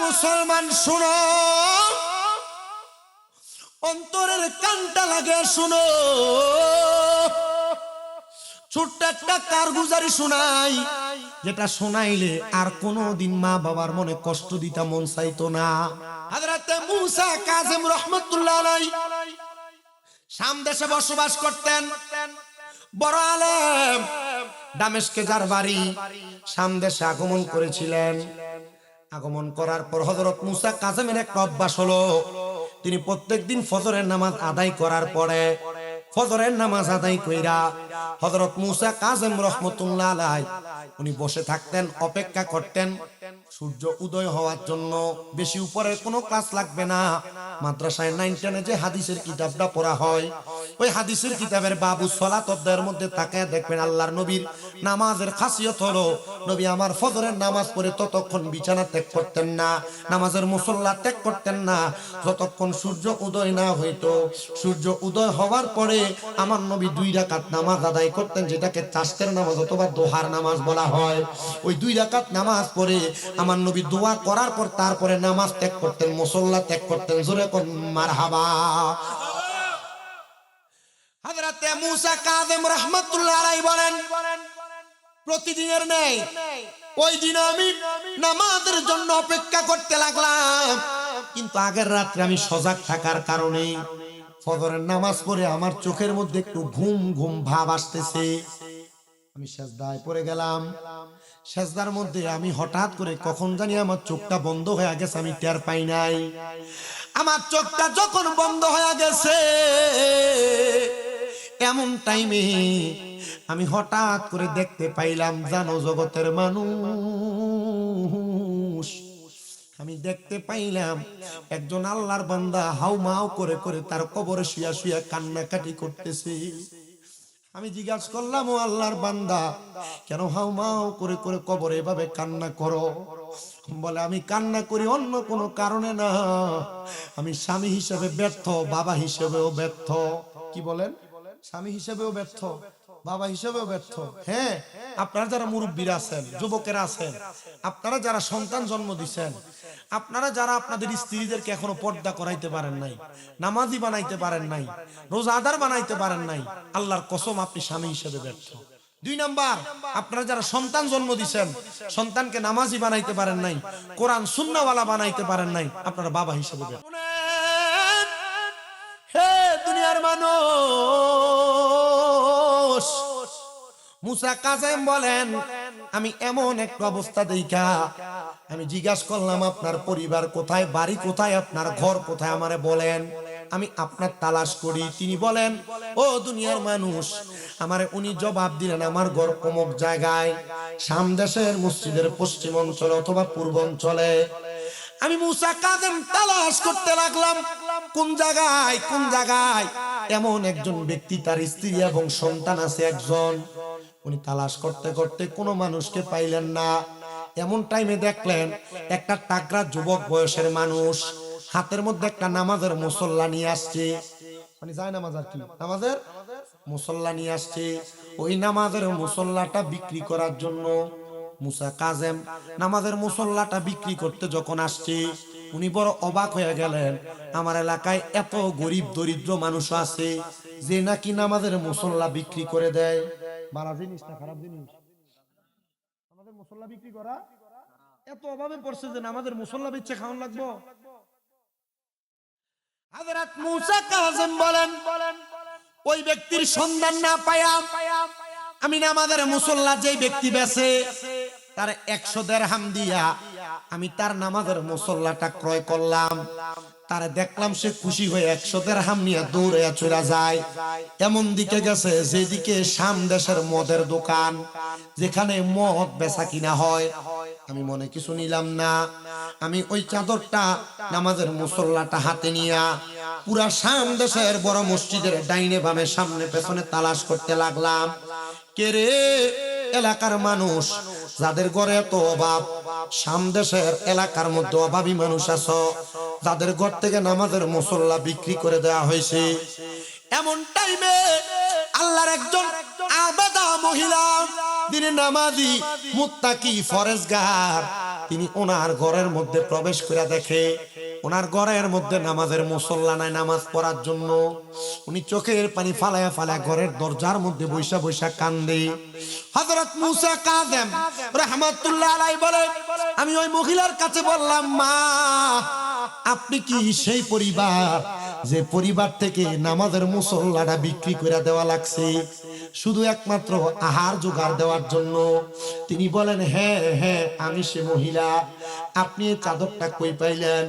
মুসলমান শুনো, অন্তরের কানটা লাগে শুনো। ছোট্ট একটা কারগুজারি শোনাই, যেটা শোনাইলে আর কোনোদিন মা বাবার মনে কষ্ট দিতে মন চাইতো না। হযরত মুসা কাযিম রাহমাতুল্লাহ আলাইহি শাম দেশে বসবাস করতেন। বড় আলেম, দামেস্কে যার বাড়ি, শাম দেশে আগমন করেছিলেন। আগমন করার পর হযরত মুসা কাযিমের একটা অভ্যাস হলো, তিনি প্রত্যেকদিন ফজরের নামাজ আদায় করার পরে ফজরের নামাজ আদায় কইরা হযরত মুসা কাযিম রাহমাতুল্লাহ আলাইহি উনি বসে থাকতেন, অপেক্ষা করতেন সূর্য উদয় হওয়ার জন্য। বেশি উপরের কোনো ক্লাস লাগবে না, মাদ্রাসায় 9 10 যে হাদিসের কিতাবটা পড়া হয়, ওই হাদিসের কিতাবের বাবু সালাত অধ্যায়ের মধ্যে তাকায় দেখবেন আল্লাহর নবীর নামাজের খাসিয়ত হলো, নবী আমার ফজরের নামাজ পড়ে ততক্ষণ বিছানা ত্যাগ করতেন না, নামাজের মুসল্লা ত্যাগ করতেন না যতক্ষণ সূর্য উদয় না হইতো। সূর্য উদয় হওয়ার পরে আমার নবী 2 রাকাত নামাজ আদায় করতেন, যেটাকে চাষতের নামাজ অথবা দোহার নামাজ বলা হয়। ওই 2 রাকাত নামাজ পড়ে আমার নবী দোয়া করার পর তারপরে নামাজ ত্যাগ করতেন, মুসল্লা ত্যাগ করতেন। জোরে কোন মারহাবা। হযরত মুসা কাযিম রাহমাতুল্লাহ আলাইহি বলেন, প্রতিদিনের নেই ওই দিন আমি নামাজের জন্য অপেক্ষা করতে লাগলাম, কিন্তু আগের রাত্রে আমি সজাগ থাকার কারণে ফজরের নামাজ পড়ে আমার চোখের মধ্যে একটু ঘুম ঘুম ভাব আসতেছে। আমি সেজদায় পড়ে গেলাম। সেজদার মধ্যে আমি হঠাৎ করে কখন জানি আমার চোখটা বন্ধ হয়ে গেছে, আমি টের পাই নাই। আমার চোখটা যখন বন্ধ হয়ে গেছে, এমন টাইমে আমি হঠাৎ করে দেখতে পাইলাম, জানো জগতের মানুষ, আমি দেখতে পাইলাম একজন আল্লাহর বান্দা হাউমাউ করে করে তার কবরে শুয়া শুয়া কান্নাকাটি করতেছে। আমি জিজ্ঞাসা করলাম, ও আল্লাহর বান্দা, কেন হাউমাউ করে করে কবরে এভাবে কান্না করো? বলে, আমি কান্না করি অন্য কোনো কারণে না, আমি স্বামী হিসেবে ব্যর্থ, বাবা হিসেবেও ব্যর্থ। কি বলেন? স্বামী হিসেবেও ব্যর্থ, বাবা হিসেবেও ব্যর্থ। হ্যাঁ, আপনারা যারা মুরব্বীরা আছেন, যুবকেরা আছেন, আপনারা যারা সন্তান জন্ম দিচ্ছেন, আপনারা যারা আপনাদের স্ত্রীদেরকে এখনো পর্দা করাইতে পারেন নাই, নামাজি বানাইতে পারেন নাই, রোজাদার বানাইতে পারেন নাই, আল্লাহর কসম আপনি স্বামী হিসেবে ব্যর্থ। 2 নাম্বার, আপনারা যারা সন্তান জন্ম দিচ্ছেন, সন্তানকে নামাজি বানাইতে পারেন নাই, কোরআন সুন্নাহওয়ালা বানাইতে পারেন নাই, আপনারা বাবা হিসেবে ব্যর্থ। হে দুনিয়ার মানুষ, মুসা কাযিম বলেন, আমি এমন একটা অবস্থা দেখা আমি জিজ্ঞাসা করলাম, আপনার পরিবার কোথায়, বাড়ি কোথায়, আপনার ঘর কোথায়, আমারে বলেন, আমি আপনার তালাশ করি। তিনি বলেন, ও দুনিয়ার মানুষ, আমারে উনি জবাব দিলেন, আমার ঘর অমুক জায়গায়, শাম দেশের মসজিদের পশ্চিম অঞ্চলে অথবা পূর্ব অঞ্চলে। আমি মুসা কাযিম তালাশ করতে লাগলাম, কোন জায়গায় কোন জায়গায় এমন একজন ব্যক্তি, তার স্ত্রী এবং সন্তান আছে একজন। উনি তালাশ করতে করতে কোনো মানুষকে পাইলেন না। এমন টাইমে দেখলেন একটা টাকরা যুবক বয়সের মানুষ হাতের মধ্যে একটা নামাজের মুসল্লা নিয়ে আসছে। মানে যায় নামাজ আর কি, নামাজের মুসল্লা নিয়ে আসছে। ওই নামাজের মুসল্লাটা বিক্রি করার জন্য মুসা কাযিম নামাজের মুসল্লাটা বিক্রি করতে যখন আসছে, উনি বড় অবাক হয়ে গেলেন। আমার এলাকায় এত গরিব দরিদ্র মানুষ আছে যে নাকি নামাজের মুসল্লা বিক্রি করে দেয়। ভালো জিনিস না খারাপ জিনিস? আমাদের মুসল্লা বিক্রি করা এত অভাবে পড়ছে যে আমাদের মুসল্লা বেচে খাওয়ান লাগবো। হযরত মুসা কাযিম বলেন, ওই ব্যক্তির সন্ধান না পায়া আমি নামাজের মুসল্লা যেই ব্যক্তি বেচে তার 100 দিরহাম দিয়া আমি তার নামাজের মুসল্লাটা ক্রয় করলাম। তারে দেখলাম সে খুশি হয়ে 100 দিরহাম নিয়ে দৌড়ে চলে যায়। এমন দিকে গেছে যেদিকে শাম দেশের মদের দোকান, যেখানে মদ বেচা কিনা হয়। আমি মনে কিছু নিলাম না, আমি ওই চাদরটা নামাজের মুসল্লাটা হাতে নিয়া পুরা শাম দেশের বড় মসজিদের ডাইনে বামে সামনে পেছনে তালাশ করতে লাগলাম। কে রে এলাকার মানুষ যাদের ঘরে এত অভাব, শাম দেশের এলাকার মধ্যে অভাবী মানুষ আছো, যাদের ঘর থেকে নামাজের মুসল্লা বিক্রি করে দেওয়া হয়েছে। এমন টাইমে আল্লাহর একজন আবাদা মহিলা, দিনে নামাজি, মুত্তাকি, ফরেজগার, তিনি ওনার ঘরের মধ্যে প্রবেশ করে দেখে ওনার ঘরের মধ্যে নামাজের মুসল্লা নাই নামাজ পড়ার জন্য। উনি চোখের পানি ফালায়া ফালায়া ঘরের দরজার মধ্যে বৈশা বৈশা কান্দে। হযরত মূসা কাযেম রাহমাতুল্লাহ আলাইহি বলে, আমি ওই মহিলার কাছে বললাম, মা আপনি কি সেই পরিবার যে পরিবার থেকে নামাজের মুসল্লাটা বিক্রি করে দেওয়া লাগছে শুধু একমাত্র আহার জোগাড় দেওয়ার জন্য? তিনি বলেন, হ্যাঁ হ্যাঁ আমি সে মহিলা। আপনি এই চাদরটা কই পাইলেন,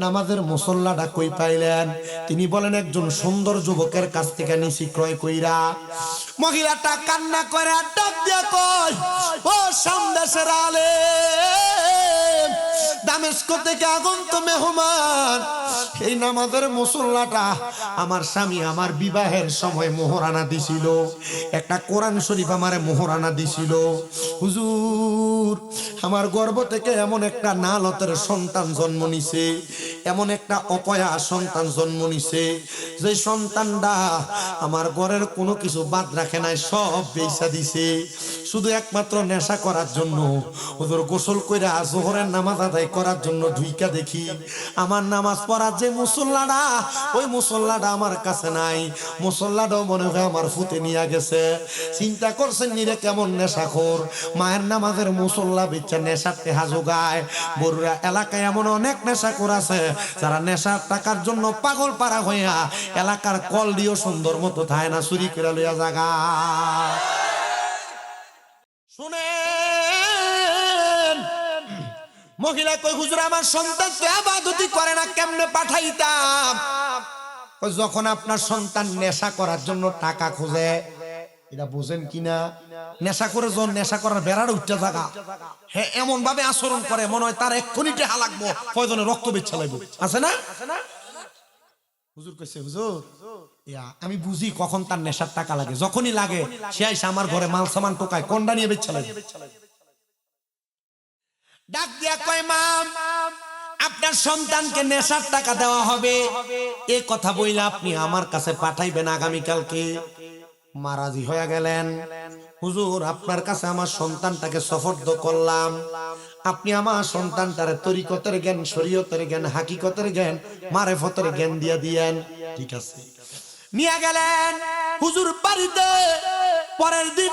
নামাজের মুসল্লাটা কই পাইলেন? তিনি বলেন, একজন সুন্দর যুবকের কাছ থেকে নিছি ক্রয় কইরা। মহিলাটা কান্না করে ডাক দিয়া কয়, ও সামদেশের আলেম, দামেস্ক থেকে আগন্ত মেহমান, এই নামাজের মুসল্লাটা আমার স্বামী আমার বিবাহের সময় মোহরানা দিছিল, একটা কোরআন শরীফ আমারে মোহরানা দিছিল। হুজুর আমার গর্ভ থেকে এমন একটা নালতের সন্তান জন্ম নিছে, এমন একটা অপয়া সন্তান জন্ম নিছে যে সন্তানটা আমার ঘরের কোনো কিছু বাদ রাখে নাই, সব বেচা দিছে শুধু একমাত্র নেশা করার জন্য। হুজুর গোসল কইরা যোহরের নামাজ আদায় করার জন্য ঢুইকা দেখি আমার নামাজ পড়ার যে মুসল্লাটা, ওই মুসল্লাটা আমার কাছে নাই, মুসল্লাটাও মনে হয় আমার ফুতে নিয়ে গেছে। চিন্তা করছেন নিরে কেমন নেশাখোর, মায়ের নামাজের মুসল্লা বেচা নেশার টেহা যোগায়। বড়ুরা এলাকায় এমন অনেক নেশাখোর আছে যারা নেশার টাকার জন্য পাগল পাড়া হইয়া এলাকার কল দিয়েও সুন্দর মতো থায় না, চুরি করে লইয়া জাগা। শুনেন মহিলা কই, হুজুর আমার সন্তান তো ইবাদতি করে না, কেমনে পাঠাইতাম? যখন আপনার সন্তান নেশা করার জন্য টাকা খোঁজে, এটা বুঝেন কিনা, নেশা করে যখন নেশা করার বেড়ার উঠতে থাকা, হ্যাঁ এমন ভাবে আচরণ করে মনে হয় তার এক্ষুনি টেহা লাগবো, কয়জনে রক্ত বেচ্ছা লাগবে, আছে না? হুজুর কইছে, হুজুর আমি বুঝি কখন তার নেশার টাকা লাগে, যখনই লাগে সে আইসা আমার ঘরে মাল সামান টোকায়, কোনটা নিয়ে বেচ্ছা লাগে। ডাক দিয়া কয়, মা আপনার সন্তানকে নেশার টাকা দেওয়া হবে, এই কথা বইলা আপনি আমার কাছে পাঠাইবেন আগামীকালকে। মারাজি হয়ে গেলেন, হুজুর আপনার কাছে আমার সন্তানটাকে সফর্দ করলাম, আপনি আমার সন্তানটারে তরিকতের জ্ঞান, শরীয়তের জ্ঞান, হাকিকতের জ্ঞান, মারেফতের জ্ঞান দিয়া দিয়েন। ঠিক আছে, নিয়ে গেলেন হুজুর বাড়িতে। পরের দিন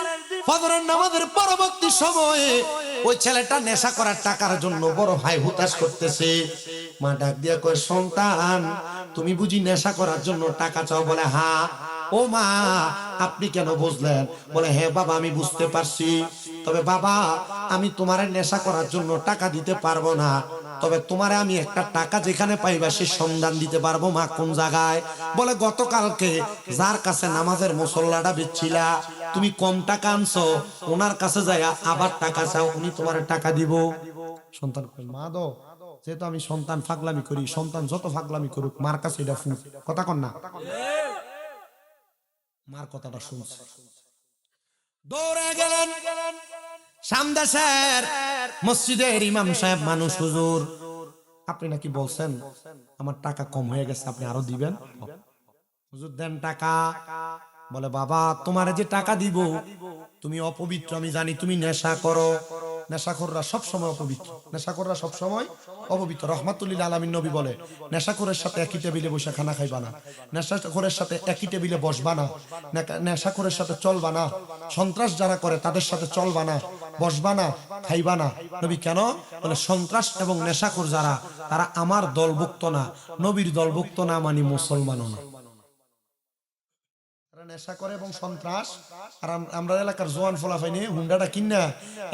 ফজরের নামাজের পরবর্তী সময়ে ওই ছেলেটা নেশা করার টাকার জন্য বড় ভাই হুতাশ করতেছে। মা ডাক দিয়া কয়, সন্তান তুমি বুঝি নেশা করার জন্য টাকা চাও? বলে, হ্যাঁ। ও মা আপনি কেন বুঝলেন? বলে, হ্যাঁ বাবা আমি বুঝতে পারছি, তবে বাবা আমি তোমারে নেশা করার জন্য টাকা দিতে পারবো না, তবে তোমারে আমি একটা টাকা যেখানে পাইবা সে সন্ধান দিতে পারবো। মা কোন জায়গায়? বলে, গতকালকে যার কাছে নামাজের মুসল্লাটা বেচছিলা তুমি কম টাকা আনছো, ওনার কাছে যায় আবার টাকা চাও, উনি তোমার টাকা দিব। সন্তান কই, মা দো, যেহেতু আমি সন্তান ফাগলামি করি, সন্তান যত ফাগলামি করুক মার কাছে এটা ফুট, কথা কন না? মার কথাটা শুনছে, দৌড়ে গেলেন সামদেশের মসজিদের ইমাম সাহেব মানুষ, হুজুর আপনি নাকি বলছেন আমার টাকা কম হয়ে গেছে, আপনি আরো দিবেন। হুজুর দেন টাকা। বলে, বাবা তোমার যে টাকা দিব তুমি অপবিত্র, আমি জানি তুমি নেশা করো, নেশাখোররা সবসময় অপবিত্র, নেশাখোররা সবসময় অপবিত্র। রহমাতুল্লিল আলামিন নবী বলে, নেশাখোরের সাথে একই টেবিলে বসে খানা খাইবা না, নেশাখোরের সাথে একই টেবিলে বসবা না, নেশাখোরের সাথে চলবা না, সন্ত্রাস যারা করে তাদের সাথে চলবা না, বসবা না, খাইবা না। নবী কেন? বলে, সন্ত্রাস এবং নেশাখোর যারা তারা আমার দলভুক্ত না, নবীর দলভুক্ত না, মানে মুসলমানও না। নেশা করে এবং সন্ত্রাস। আর আমরা এলাকার জোয়ান ফলাফাই নিয়ে হুন্ডাটা কিনা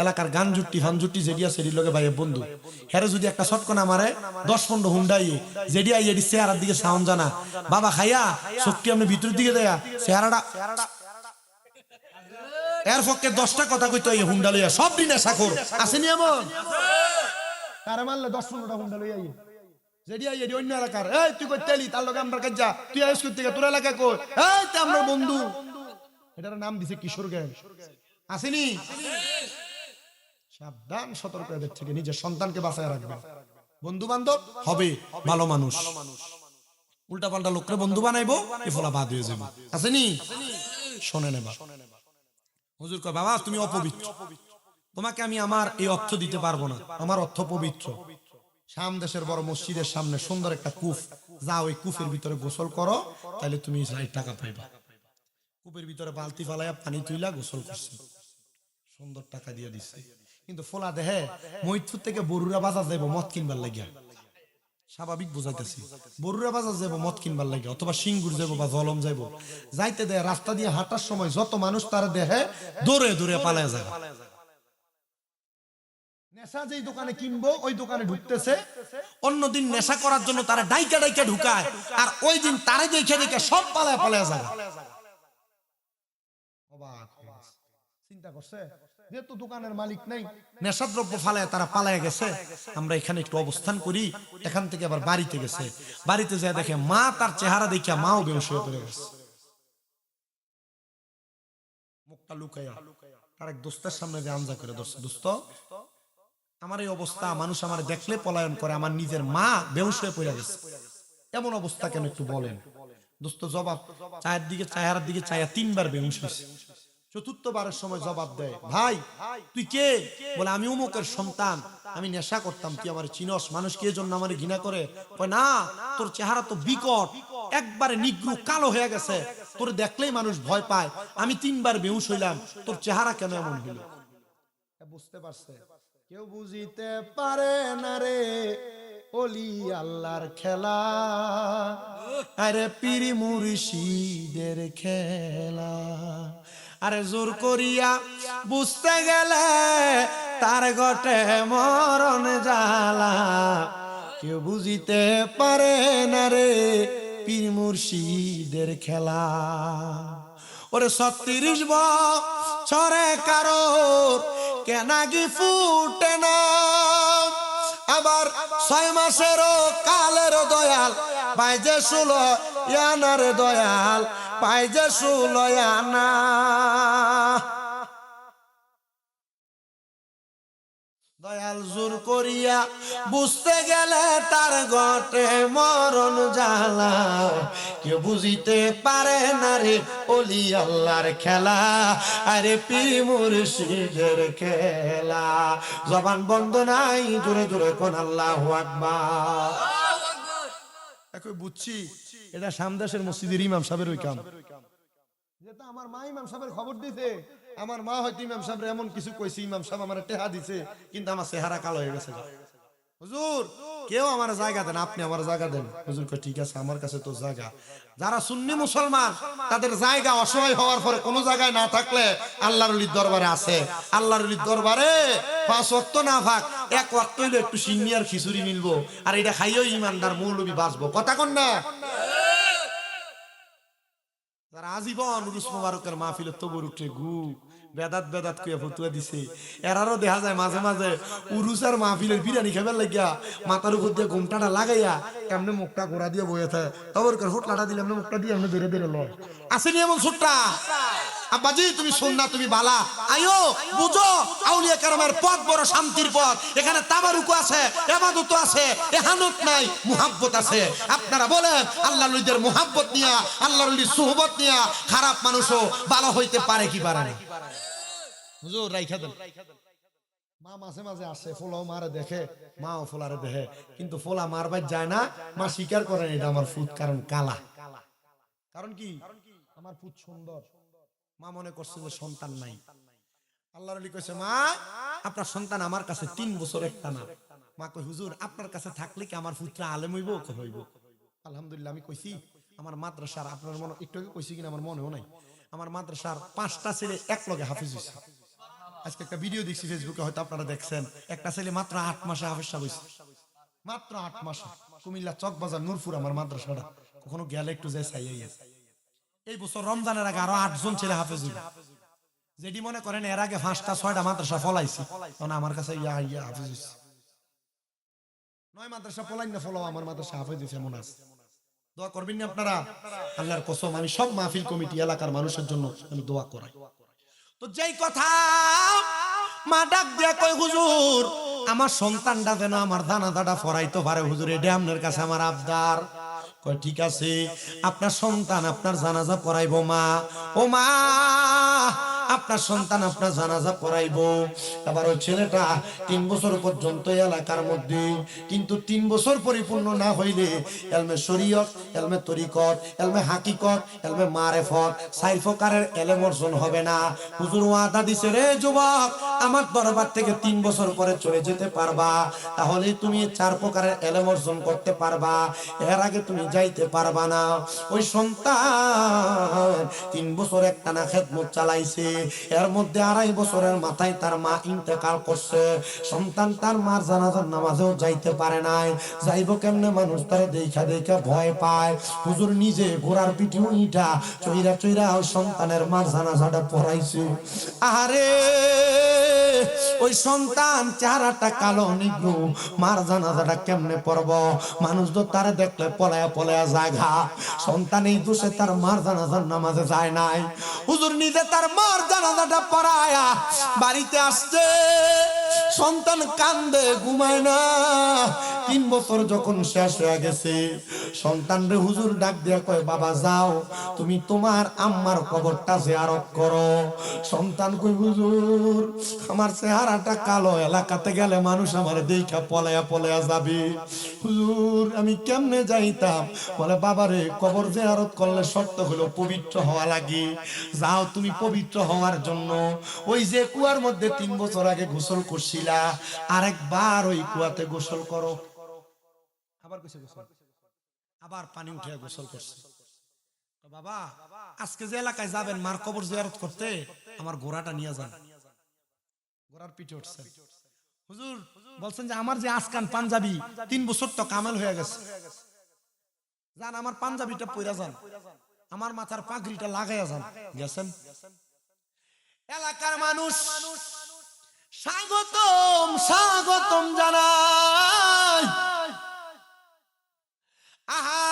এলাকার গান জুটি ফান জুটি জেডিয়া সেডির লগে ভাই বন্ধু হেরে যদি একটা শটকনা মারে 10-15 হুন্ডাই জেডিয়া এডি চেহারার দিকে সাউন্ড জানা, বাবা খাইয়া শক্তি আপনি ভিতরের দিকে দেয়া চেহারাটা এর পক্ষে 10টা কথা কইতো এই হুন্ডা লইয়া সব দিন নেশাখোর আসেনি এমন কারে মারলে 10-15টা হুন্ডা লইয়া যেডিয়া এডি অন্য এলাকার, এই তুই কই তেলি তার লগে আমরা কাজ যা, তুই আইস কই থেকে তোর এলাকা কই, এই তে আমরা বন্ধু, এটার নাম দিছে কিশোর গ্যাং। আসেনি? সাবধান, সতর্ক এদের থেকে, নিজের সন্তানকে বাঁচায় রাখবে। বন্ধু বান্ধব হবে ভালো মানুষ, উল্টা পাল্টা লোকরে বন্ধু বানাইবো এ ফলা বাদ হয়ে যাবে। আসেনি? শোনে নেবা হুজুর কয়, বাবা তুমি অপবিত্র। তোমাকে আমি আমার এই অর্থ দিতে পারবো না, আমার অর্থ পবিত্র। শাম দেশের বড় মসজিদের সামনে সুন্দর একটা কূপ, যাও ওই কূপের ভিতরে গোসল করো, তাহলে তুমি টাকা পাইবা। কূপের ভিতরে বালতি ফালাইয়া পানি তুইলা গোসল করছে, সুন্দর টাকা দিয়ে দিচ্ছে। কিন্তু ফোলা দেহে মহিদপুর থেকে বরুড়া বাজার যাইব মদ কিনবার লাগিয়া, স্বাভাবিক বুঝাইতেছি, বরুড়া বাজার যাইব মদ কিনবার লাগিয়া, অথবা সিঙ্গুর যাইব বা জলম যাইব, যাইতে দেয় রাস্তা দিয়ে হাঁটার সময় যত মানুষ তার দেহে দৌড়ে দৌড়ে পালায় যায়। নেশা যেই দোকানে কিনবো ওই দোকানে ঢুকতেছে, অন্যদিন নেশা করার জন্য তারা ডাইকা ডাইকা ঢুকায়, আর ওই দিন তারে দেখে দেখে সব পালায় পালায় যায়। চিন্তা করছে, যেহেতু দোকানের মালিক নাই, নেশাদ্রব্য ফালায় তারা পালায় গেছে, আমরা এখানে একটু অবস্থান করি। এখান থেকে আবার বাড়িতে গেছে, বাড়িতে যায় দেখে মা তার চেহারা দেখিয়া মাও বেহুশ হয়ে পড়ে গেছে, মুখটা লুকাইয়া তার এক দোস্তের সামনে যে আমজা করে, দোস্ত আমার এই অবস্থা, মানুষ আমার দেখলে পলায়ন করে, আমার নিজের মা বেহুশ হয়ে পড়ে গেছে, এমন অবস্থা কেন একটু বলেন। দোস্ত জবাব, চায়ের দিকে চেহারার দিকে চাইয়া তিনবার বেহুশ হয়েছে। চতুর্থবারের সময় জবাব দেয়, ভাই তুই কে? বলে আমি অমুকের সন্তান, আমি নেশা করতাম, তুই আমার চিনস? মানুষ কি এজন্য আমার ঘৃণা করে? কয় না, তোর চেহারা তো বিকট, একবারে নিগ্রু কালো হয়ে গেছে, তোর দেখলেই মানুষ ভয় পায়, আমি তিনবার বেহুশ হইলাম, তোর চেহারা কেন এমন হইল? বুঝতে পারছে, কেউ বুঝিতে পারে না রে ওলি আল্লাহর খেলা, আরে পীর মুর্শিদের খেলা। আরে জোর করিয়া বুঝতে গেলে তার ঘটে মরণ জ্বালা, কেউ বুঝিতে পারে না রে পীর মুর্শিদের খেলা। ওরে 36 বছরে কারো কেনাগি ফুটে না, আবার 6 মাসেরও কালের দয়াল পায় যে 16 আনার দয়াল পায় যে 16 আনা। দয়াল জোর করিয়া বুঝতে গেলে তার ঘটে মরণ জ্বালা, কেউ বুঝিতে পারে না রে ওলি আল্লাহর খেলা, আরে পীর মুর্শিদের খেলা। জবান বন্ধ নাই, জোরে জোরে কোন আল্লাহু আকবার। এখন বুঝছি এটা সামদাসের মসজিদের ইমাম সাহেবের ওই কাম, যেটা আমার মা ইমাম সাহেবের খবর দিতে, আমার মা হয়তো ইমাম সাহেব এমন কিছু কইছে, ইমাম সাহেব আমার টেহা দিছে, কিন্তু আমার চেহারা কালো হয়ে গেছে। হুজুর কেউ আমার জায়গা দেন, আপনি আমার জায়গা দেন। হুজুর কয় ঠিক আছে, আমার কাছে তো জায়গা। যারা সুন্নি মুসলমান তাদের জায়গা অসহায় হওয়ার পরে কোনো জায়গায় না থাকলে আল্লাহর ওলির দরবারে আছে, আল্লাহর ওলির দরবারে 5 ওয়াক্ত না থাক, 1 ওয়াক্ত হইলে একটু সিন্নি আর খিচুড়ি মিলবো, আর এটা খাইও ইমানদার মৌলবি বাঁচবো। কথা কন না? যারা আজীবন উরুস মোবারকের মাহফিলে তবুর উঠে গু বেদাত বেদাত কইয়া ফতুয়া দিছে, এরারও দেখা যায় মাঝে মাঝে উরুস আর মাহফিলের বিরিয়ানি খাবার লাগিয়া মাথার উপর দিয়ে ঘুমটাটা লাগাইয়া এমনি মুখটা গোড়া দিয়ে বয়ে থাকে, তবর করে হোটলাটা দিলে এমনি মুখটা দিয়ে এমনি ধীরে ধীরে লয়। আসেনি এমন ছোট্টা আব্বাজি, তুমি শুননা, তুমি বালা, আইও বুঝো আউলিয়া কেরামের পথ বড় শান্তির পথ, এখানে তাবারুকু আছে, ইবাদত আছে, ইহানত নাই, মুহাব্বত আছে। আপনারা বলেন আল্লাহর ওলিদের মুহাব্বত নিয়া, আল্লাহর ওলির সুহবত নিয়া খারাপ মানুষও ভালো হইতে পারে কি পারে না? হুজুর রাইখা দেন। মা মাঝে মাঝে আসে, ফোলাও মারে দেখে, মাও ফোলারে দেখে, কিন্তু ফোলা মারবার যায় না, মা স্বীকার করেন এটা আমার ফুট, কারণ কালা। কারণ কি? আমার ফুট সুন্দর। মা মনে করছে যে সন্তান নাই। আল্লাহর ওলি কইছে, মা আপনার সন্তান আমার কাছে 3 বছর একটা না। মা কই, হুজুর আপনার কাছে থাকলে কি আমার পুত্র আলেম হইব? হইব। আলহামদুলিল্লাহ। আমি কইছি আমার মাদ্রাসার, আপনার মনে একটু আগে কইছি কিনা আমার মনেও নাই, আমার মাদ্রাসার 5টা ছেলে এক লগে হাফেজ হইছে। আজকে একটা ভিডিও দেখছি ফেসবুকে, হয়তো আপনারা দেখছেন, একটা ছেলে মাত্র 8 মাসে হাফেজ সাহেব হইছে, মাত্র 8 মাসে। কুমিল্লা চকবাজার নূরপুর আমার মাদ্রাসাটা, কখনো গেলে একটু যাই চাইয়াই আছে। এই বছর রমজানের আগে আরো 8 জন ছেলে হাফেজ হইবে। যেটি মনে করেন এর আগে 5টা 6টা মাদ্রাসা ফলাইছি, কারণ আমার কাছে ইয়া হাফেজ হইছে। 9 মাদ্রাসা ফলাই না ফলাও, আমার মাদ্রাসা হাফেজ হইছে এমন আছে। দোয়া করবেন না আপনারা? আল্লাহর কসম, আমি সব মাহফিল কমিটি এলাকার মানুষের জন্য আমি দোয়া করাই। তো যেই কথা মা ডাক দিয়া কই, হুজুর আমার সন্তানটা যেন আমার দানাদাটা ফরাইতে পারে হুজুর, এটা আপনার কাছে আমার আবদার। কই ঠিক আছে, আপনার সন্তান আপনার জানাজা পড়াইবো মা। ও মা, আপনার সন্তান আপনার জানাজা পড়াইবো। আবার ওই ছেলেটা 3 বছর পর্যন্ত এলাকার মধ্যে, কিন্তু 3 বছর পরিপূর্ণ না হইলে এলমে শরীয়ত, এলমে তরিকত, এলমে হাকিকত, এলমে মারেফত 4 প্রকারের এলেম অর্জন হবে না। হুজুর ওয়াদা দিছে, রে যুবক, আমার দরবার থেকে 3 বছর পরে চলে যেতে পারবা, তাহলে তুমি 4 প্রকারের এলেম অর্জন করতে পারবা, এর আগে তুমি যাইতে পারবা না। ওই সন্তান 3 বছর একটানা খেদমত চালাইছে, এর মধ্যে 2.5 বছরের মাথায় তার মা ইন্তেকাল করছে। সন্তান তার মার জানাজার নামাজেও যাইতে পারে নাই। যাইব কেমনে? মানুষ তার দেখা দেখা ভয় পায়। হুজুর নিজে ঘোড়ার পিঠে উঠা চইরা চইরা সন্তানের মার জানাজাটা পড়াইছে। আরে ওই সন্তান চেহারাটা কালো নিগ্রু, মার জানাজাটা কেমনে পড়ব? মানুষ তো তার দেখলে পলায়া পলায়া জায়গা। সন্তান এই দোষে তার মার জানাজার নামাজে যায় নাই। হুজুর নিজে তার মার জানাজাটা পড়ায়া বাড়িতে আসছে। সন্তান কান্দে, ঘুমায় না। 3 বছর যখন শেষ হয়ে গেছে, সন্তান রে হুজুর ডাক দিয়া কয়, বাবা যাও, তুমি তোমার আম্মার কবরটা জিয়ারত করো। সন্তান কই, হুজুর আমার চেহারাটা কালো, এলাকাতে গেলে মানুষ আমার দেখা পলায়া পলায়া যাবে, হুজুর আমি কেমনে যাইতাম? বলে, বাবারে কবর জিয়ারত করলে শর্ত হলো পবিত্র হওয়া লাগে। যাও, তুমি পবিত্র হওয়ার জন্য ওই যে কুয়ার মধ্যে 3 বছর আগে গোসল করছিলা, আরেকবার ওই কুয়াতে গোসল করো। আবার কইছে গোসল, আবার পানি উঠে গোসল করছে। বাবা আজকে যে এলাকায় যাবেন মার কবর জিয়ারত করতে, আমার ঘোড়াটা নিয়ে যান। ঘোড়ার পিঠে উঠছে। হুজুর বলছেন যে আমার যে আজকান পাঞ্জাবি 3 বছর তো কামাল হয়ে গেছে, যান আমার পাঞ্জাবিটা পইরা যান, আমার মাথার পাগড়িটা লাগাইয়া যান। গেছেন। এলাকার মানুষ স্বাগতম স্বাগতম জানায়। আহা,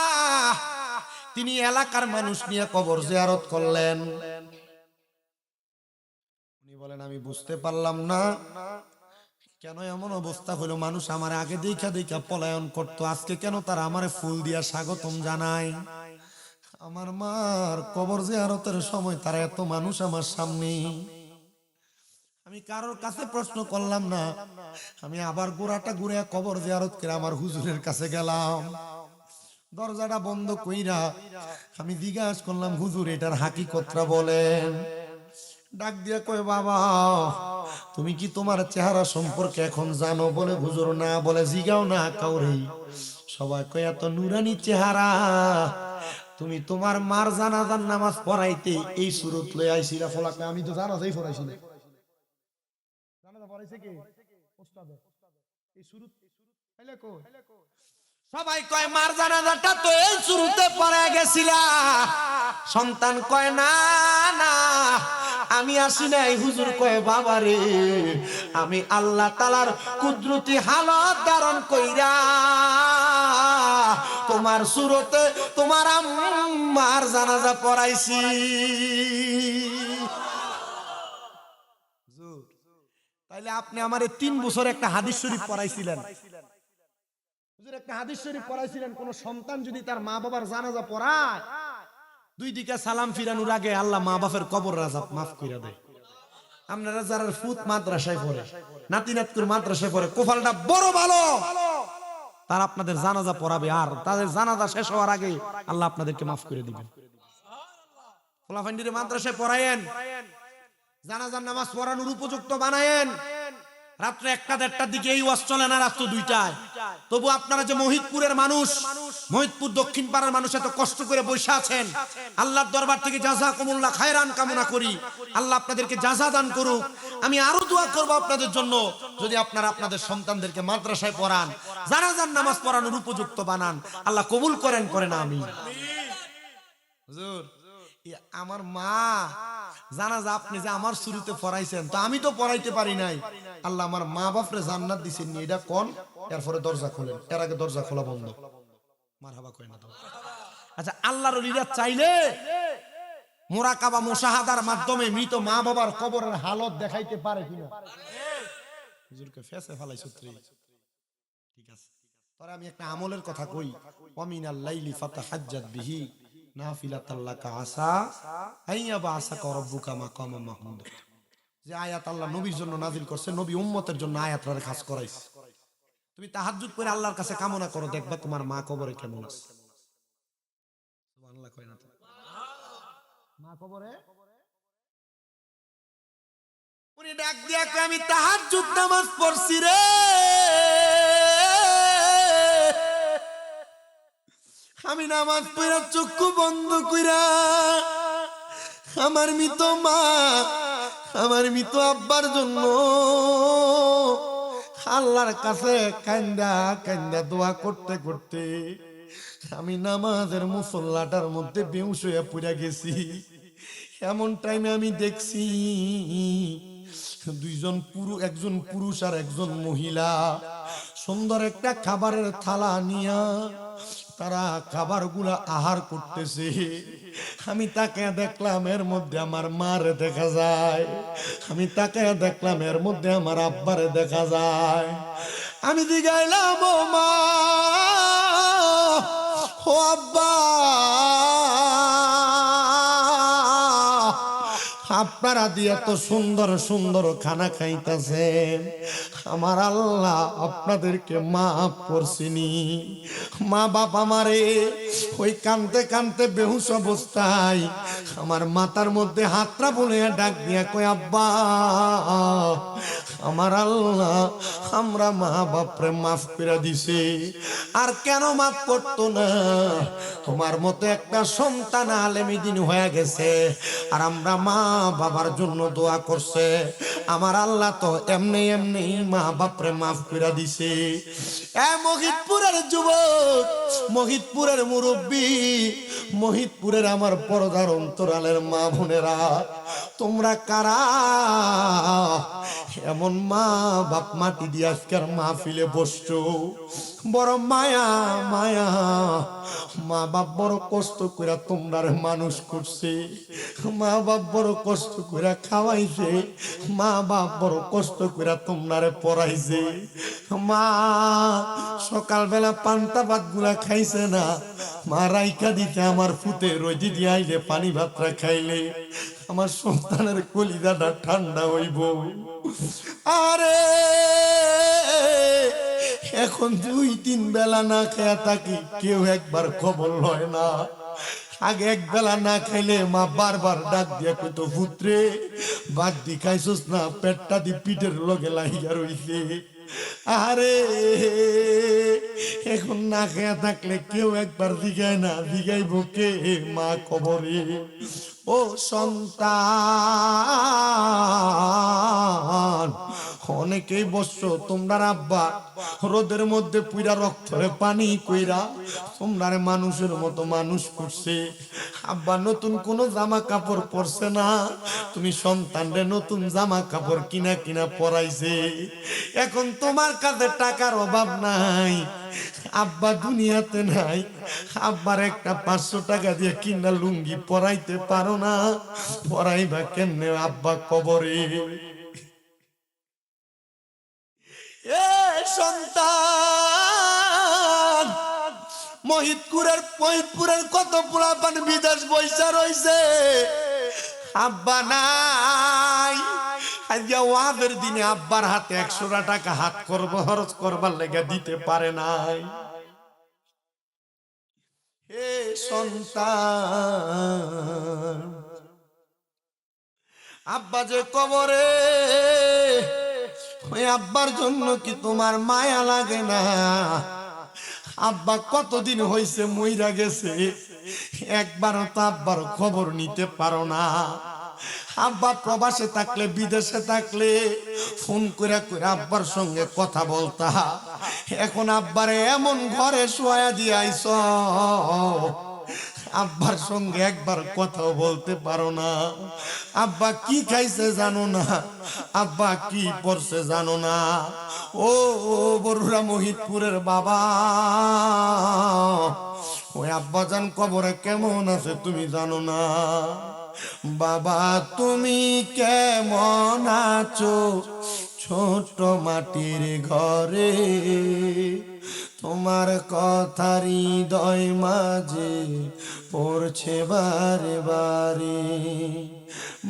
তিনি এলাকার মানুষ নিয়ে কবর জিয়ারত করলেন। উনি বলেন, আমি বুঝতে পারলাম না কেন এমন অবস্থা হলো। মানুষ আমার আগে দেখা দেখা পলায়ন করতো, আজকে কেন তারা আমারে ফুল দিয়া স্বাগতম জানায়? আমার মার কবর জিয়ারতের সময় তারা এত মানুষ আমার সামনে। আমি কারোর কাছে প্রশ্ন করলাম না, আমি আবার গোড়াটা ঘুরে কবর জিয়ারত করে আমার হুজুরের কাছে গেলাম। দরজাটা বন্ধ কইরা আমি জিজ্ঞাসা করলাম, হুজুর এটার হাকিকতটা বলেন। ডাক দিয়া কয়, বাবা তুমি কি তোমার চেহারা সম্পর্কে এখন জানো? বলে, হুজুর না। বলে, জিগাও না কাউরে। সবাই কয়, এত নুরানি চেহারা, তুমি তোমার মার জানাজার নামাজ পড়াইতে এই সুরত লই আইছিলা? ফলাকে আমি তো জানাজাই পড়াইছি না। জানাজা পড়াইছে কে? ওস্তাদ। এই সুরত আইলা কই? সবাই কয় মার জানাজাটা তো এই শুরুতে পড়ে গেছিলা। সন্তান কয়, না না আমি আসি নাই। হুজুর কয়, বাবারে আমি আল্লাহ তাআলার কুদরতি হালত ধারণ কইরা তোমার সুরতে তোমার আম্মার জানাজা পড়াইছি। তাইলে আপনি আমারে 3 বছর একটা হাদিস শরীফ পড়াইছিলেন। হুজুর একটা হাদিস শরীফ পড়াইছিলেন, কোন সন্তান যদি তার মা বাবার জানাজা পড়ায়, 2 দিকে সালাম ফিরানোর আগে আল্লাহ মা বাপের কবর আযাব মাফ কইরা দেয়। আপনারা যারা ফুত মাদ্রাসায় পড়ে, নাতিনাতকুর মাদ্রাসায় পড়ে, কোফালটা বড় ভালো, তারা আপনাদের জানাজা পড়াবে, আর তাদের জানাজা শেষ হওয়ার আগে আল্লাহ আপনাদেরকে মাফ করে দিবেন। খোলাফান্ডিরে মাদ্রাসায় পড়ায়েন, জানাজার নামাজ পড়ানোর উপযুক্ত বানায়েন। রাত্রে 1টা-1:30টার দিকে এই ওয়াজ চলে না, রাত্র 2টায়। তবু আপনারা যে মহিদপুরের মানুষ, মহিদপুর দক্ষিণ পাড়ার মানুষ এত কষ্ট করে বসে আছেন, আল্লাহর দরবার থেকে জাযাকুমুল্লাহ খায়রান কামনা করি। আল্লাহ আপনাদেরকে জাযা দান করুক। আমি আরো দোয়া করব আপনাদের জন্য, যদি আপনারা আপনাদের সন্তানদেরকে মাদ্রাসায় পড়ান, জানাজার নামাজ পড়ানোর উপযুক্ত বানান, আল্লাহ কবুল করেন, করেন আমিন। হুজুর আমার মা জানাজা আপনি যে আমার শুরুতে পড়াইছেন, তো আমি তো পড়াইতে পারি নাই, আল্লাহ আমার মা বাপরে জান্নাত দিছেন নি, এটা কোন? এরপরে দরজা খোলেন, এর আগে দরজা খোলা বন্ধ। মারহাবা কয় না তো। আচ্ছা, আল্লাহর ওলিরা চাইলে মুরাকাবা মুশাহাদার মাধ্যমে মৃত মা বাবার কবরের হালত দেখাইতে পারে কিনা? হুজুরকে ফেসে ফেলাই সূত্রে। ঠিক আছে, তবে আমি একটা আমলের কথা কই, ওয়ামিনাল লাইলি ফাতাহাজ্জাত বিহি নাফিলাতাল্লাকা আসা আইয়াবা আসাকা রাব্বুকা মাকামা মাহমুদ। যে আয়াত আল্লাহ নবীর জন্য নাজিল করছে, নবী উম্মতের জন্য আয়াতটারে খাস করাইছে। তুমি তাহাজ্জুদ করে আল্লাহর কাছে কামনা করো, দেখবা তোমার মা কবরে কেমন আছে। সুবহানাল্লাহ কয় না তো? মা কবরে উনি ডাক দিয়া কয় আমি তাহাজ্জুদ নামাজ পড়ছি রে, আমি নামাজ পড়া চক্ষু বন্ধ কইরা আমার মৃত মা, আমার মৃত আব্বার জন্য আল্লাহর কাছে কান্দা কান্দা দোয়া করতে করতে আমি নামাজের মুসল্লাটার মধ্যে বেহুশ হয়ে পড়ে গেছি। এমন টাইমে আমি দেখছি একজন পুরুষ আর একজন মহিলা সুন্দর একটা খাবারের থালা নিয়া তারা খাবারগুলা আহার করতেছে। আমি তাকে দেখলাম, এর মধ্যে আমার মারে দেখা যায়। আমি তাকে দেখলাম, এর মধ্যে আমার আব্বারে দেখা যায়। আমি জিগাইলাম, ও মা, ও আব্বা, আপনারা দিয়ে এত সুন্দর সুন্দর খানা খাইতেছেন, আমার আল্লাহ আপনাদেরকে মাফ করছিনি? মা বাপ আমারে ওই কানতে কানতে বেহুশ অবস্থায় আমার মাথার মধ্যে হাতটা বলে ডাক দিয়া কয়, আব্বা, আমার আল্লাহ আমরা মা বাপরে মাফ করে দিছে। আর কেন মাফ করতো না? তোমার মতো একটা সন্তান আলেমী দিন হয়ে গেছে, আর আমরা মা বাবার জন্য দোয়া করছে, আমার আল্লাহ তো এমনি এমনি মা বাপরে মাফ করে দিছে। মহিতপুরের যুবক, মহিতপুরের মুরব্বী, মহিতপুরের আমার পর্দার অন্তরালের মা বোনেরা, তোমরা কারা এমন মা বাপ মাটি দিয়ে আজকের মাহফিলে বসছো? বড় মায়া মায়া, মা বাপ বড় কষ্ট করে তোমরা মানুষ করছে, মা বাপ বড় কষ্ট করে খাওয়াইছে, মা বাপ বড় কষ্ট করে তোমরা পড়াইছে। মা সকালবেলা পান্তা ভাত গুলা খাইছে না, মা রাইখা দিতে আমার ফুতে রোজি দিয়ে আইলে পানি ভাতটা খাইলে আমার সন্তানের কলিজাটা ঠান্ডা হইব। আরে এখন 2-3 বেলা না খেয়া থাকি, কেউ একবার খবর লয় না। আগে এক বেলা না খাইলে মা বারবার ডাক দিয়া কইতো, পুত্রে ভাত দি খাইছস না? পেটটা দি পিঠের লগে লাগিয়া রইছে। আরে এখন না খেয়া থাকলে কেউ একবার জিগায় না, জিগাইব কে? মা কবরে। ও সন্তান, অনেকেই বসছো, তোমরা আব্বা রোদের মধ্যে পুইরা রক্তরে পানি কইরা তোমরা মানুষের মতো মানুষ করছে। আব্বা নতুন কোন জামা কাপড় পরছে না, তুমি সন্তানরে নতুন জামা কাপড় কিনা কিনা পরাইছে। এখন তোমার কাছে টাকার অভাব নাই, আব্বা দুনিয়াতে নাই, আব্বার একটা 500 টাকা দিয়ে কিনা লুঙ্গি পরাইতে পারো না, পরাইবা কেমনে আব্বা কবরে? এ সন্তান, মহিতপুরের কত পোলাপান বিদেশ বৈশা রইছে, আব্বা নাই। আজকে ওয়াদের দিনে আব্বার হাতে 100 টাকা হাত খরচ করবার লেগে দিতে পারে নাই। হে সন্তান, আব্বা যে কবরে, ওই আব্বার জন্য কি তোমার মায়া লাগে না? আব্বা কতদিন হইছে মইরা গেছে, একবারও তো আব্বার খবর নিতে পারো না। আব্বা প্রবাসে থাকলে, বিদেশে থাকলে ফোন করে করে আব্বার সঙ্গে কথা বলতা। এখন আব্বারে এমন ঘরে শোয়া দিয়ে আইছ, আব্বার সঙ্গে একবার কথাও বলতে পারো না। আব্বা কি খাইছে জানো না, আব্বা কি পড়ছে জানো না। ও বড়ুরা মহিতপুরের বাবা, ওই আব্বাজান কবরে কেমন আছে তুমি জানো না? বাবা তুমি কেমন আছো ছোট মাটির ঘরে? তোমার কথা হৃদয় মাঝে পড়ছে বারে বারে,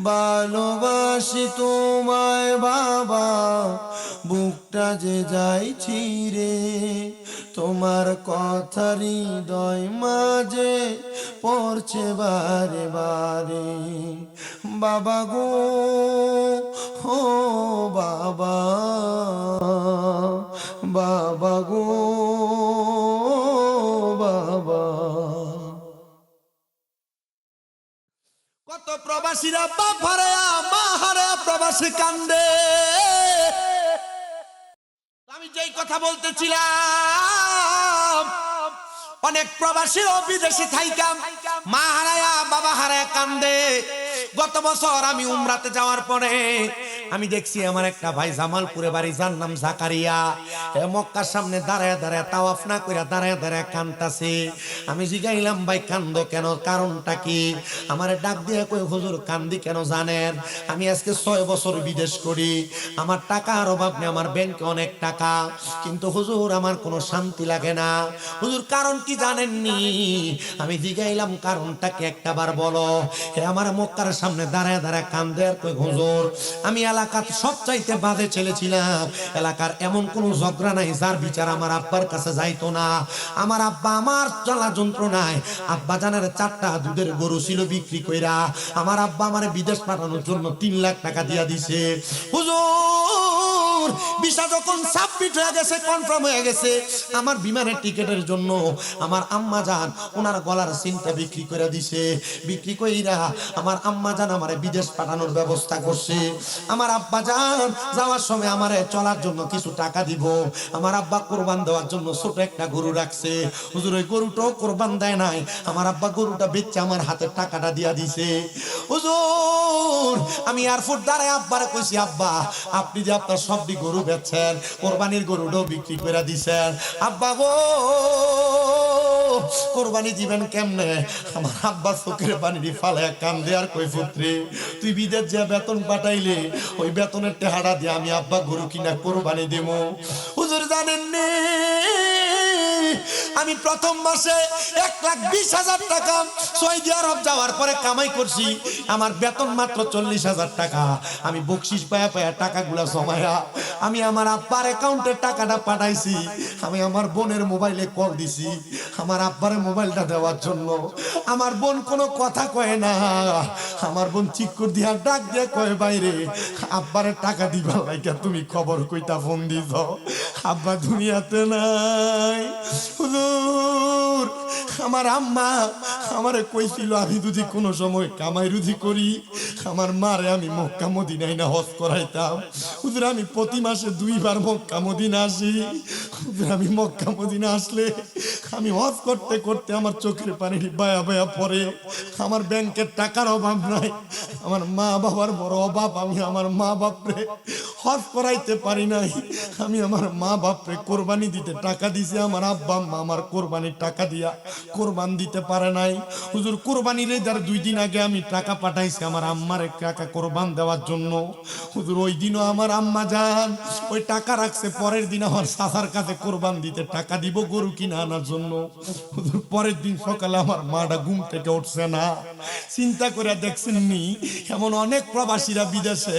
ভালোবাসি তোমায় বাবা, বুকটা যে যাই ছিঁড়ে, তোমার কথা হৃদয় মাঝে পড়ছে বারে বারে, বাবা গো ও বাবা, বাবা গো বাবা। কত প্রবাসীরা বাপ হারায়া মা হারায়া প্রবাসী কান্দে। আমি যেই কথা বলতেছিলাম, অনেক প্রবাসীও বিদেশে থাইকা মা হারায়া বাবা হারায়া কান্দে। গত বছর আমি উমরাতে যাওয়ার পরে আমি দেখছি আমার একটা ভাই জামালপুরে বাড়ি, যার নাম জাকারিয়া, মক্কার সামনে দাঁড়ায় দাঁড়ায় তাওয়াফ না কইরা দাঁড়ায় দাঁড়ায় কান্দতাছে। আমি জিগাইলাম ভাই কান্দো কেন, কারণটা কি? আমারে ডাক দিয়ে কই হুজুর কান্দি কেন জানেন? আমি আজকে 6 বছর বিদেশ করি, আমার টাকার অভাব নেই, আমার ব্যাংকে অনেক টাকা, কিন্তু হুজুর আমার কোনো শান্তি লাগে না। হুজুর কারণ কি জানেননি? আমি জিগাইলাম কারণটা কি একটাবার বলো। হে আমার মক্কার সামনে দাঁড়ায় দাঁড়ায় কান্দে আর কই হুজুর আমি এলাকার সবচাইতে বাজে ছেলে ছিলাম, এলাকার এমন কোন ঝগড়া নাই যার বিচার আমার আব্বার কাছে যাইতো না। আমার আব্বা আমার জ্বালা যন্ত্রণায় আব্বা জানের 4টা দুধের গরু ছিল বিক্রি কইরা আমার আব্বা আমারে বিদেশ পাঠানোর জন্য 3 লাখ টাকা দিয়া দিছে। হুজুর ভিসা যখন সাবমিট হয়ে গেছে, কনফার্ম হয়ে গেছে, আমার বিমানের টিকেটের জন্য আমার আম্মা জান ওনার গলার সিনটা বিক্রি করে দিছে। বিক্রি কইরা আমার আম্মা জান আমারে বিদেশ পাঠানোর ব্যবস্থা করছে। আমার আব্বা জান যাওয়ার সময় আমারে চলার জন্য কিছু টাকা দিব। আমার আব্বা কোরবান দেওয়ার জন্য ছোট একটা গরু রাখছে। হুজুর ওই গরুটাও কোরবান দেয় নাই, আমার আব্বা গরুটা বেচে আমার হাতে টাকাটা দিয়া দিছে। হুজুর আমি এয়ারপোর্ট দাঁড়ায় আব্বারে কইছি, আব্বা আপনি যে আপনার সবটি গরু বেচছেন, কোরবানির গরুটাও বিক্রি করে দিছেন, আব্বা গো কোরবানি দিবেন কেমনে? আমার আব্বা চোখের পানি ফালায় কান্দে আর কই পুত্রে তুই বিদেশ যে বেতন পাঠাইলে ওই বেতনের টেহারা দিয়ে আমি আব্বা গরু কিনা কোরবানি দেব। হুজুর জানেন নে আমি প্রথম মাসে 1,20,000 টাকা সৌদি আরব যাওয়ার পরে কামাই করছি, আমার বেতন মাত্র 40,000 টাকা। আমি বকশিস পায়া পায়া টাকাগুলা জমায়া আমি আমার আব্বার অ্যাকাউন্টে টাকাটা পাঠাইছি। আমি আমার বোনের মোবাইলে কল দিছি আমার আব্বারে মোবাইলটা দেওয়ার জন্য। আমার বোন কোনো কথা কয় না, আমার বোন চিৎকার দিয়া ডাক দিয়ে কয় বাইরে আব্বারে টাকা দিবার লাইগা তুমি খবর কইতা ফোন দিছ, আব্বা দুনিয়াতে নাই। হুজুর আমার আম্মা আমারে কইছিল আমি যদি কোনো সময় কামাই রুজি করি আমার মারে আমি মক্কা মদিনায় না হজ করাইতাম। হুজুর আমি প্রতি মাসে 2 বার মক্কা মদিনা আসি। হুজুর আমি মক্কা মদিনা আসলে আমি হজ করতে করতে আমার চোখের পানি বায়া বায়া পড়ে। আমার ব্যাংকের টাকার অভাব নাই, আমার মা বাবার বড় অভাব। আমি আমার মা বাপরে হজ করাইতে পারি নাই, আমি আমার মা বাপরে কোরবানি দিতে টাকা দিছি। আমার আব্বা আম্মা আমার কোরবানির টাকা দিয়া কোরবান দিতে পারে নাই। হুজুর কোরবানির এদার 2 দিন আগে আমি টাকা পাঠাইছি আমার আম্মার টাকা কোরবান দেওয়ার জন্য। হুজুর ওই দিনও আমার আম্মা যান ওই টাকা রাখছে, পরের দিন আমার চাচার কাছে কোরবান দিতে টাকা দিব গরু কিনে আনার জন্য। হুজুর পরের দিন সকালে আমার মাটা ঘুম থেকে উঠছে না। চিন্তা করে দেখছেন নি এমন অনেক প্রবাসীরা বিদেশে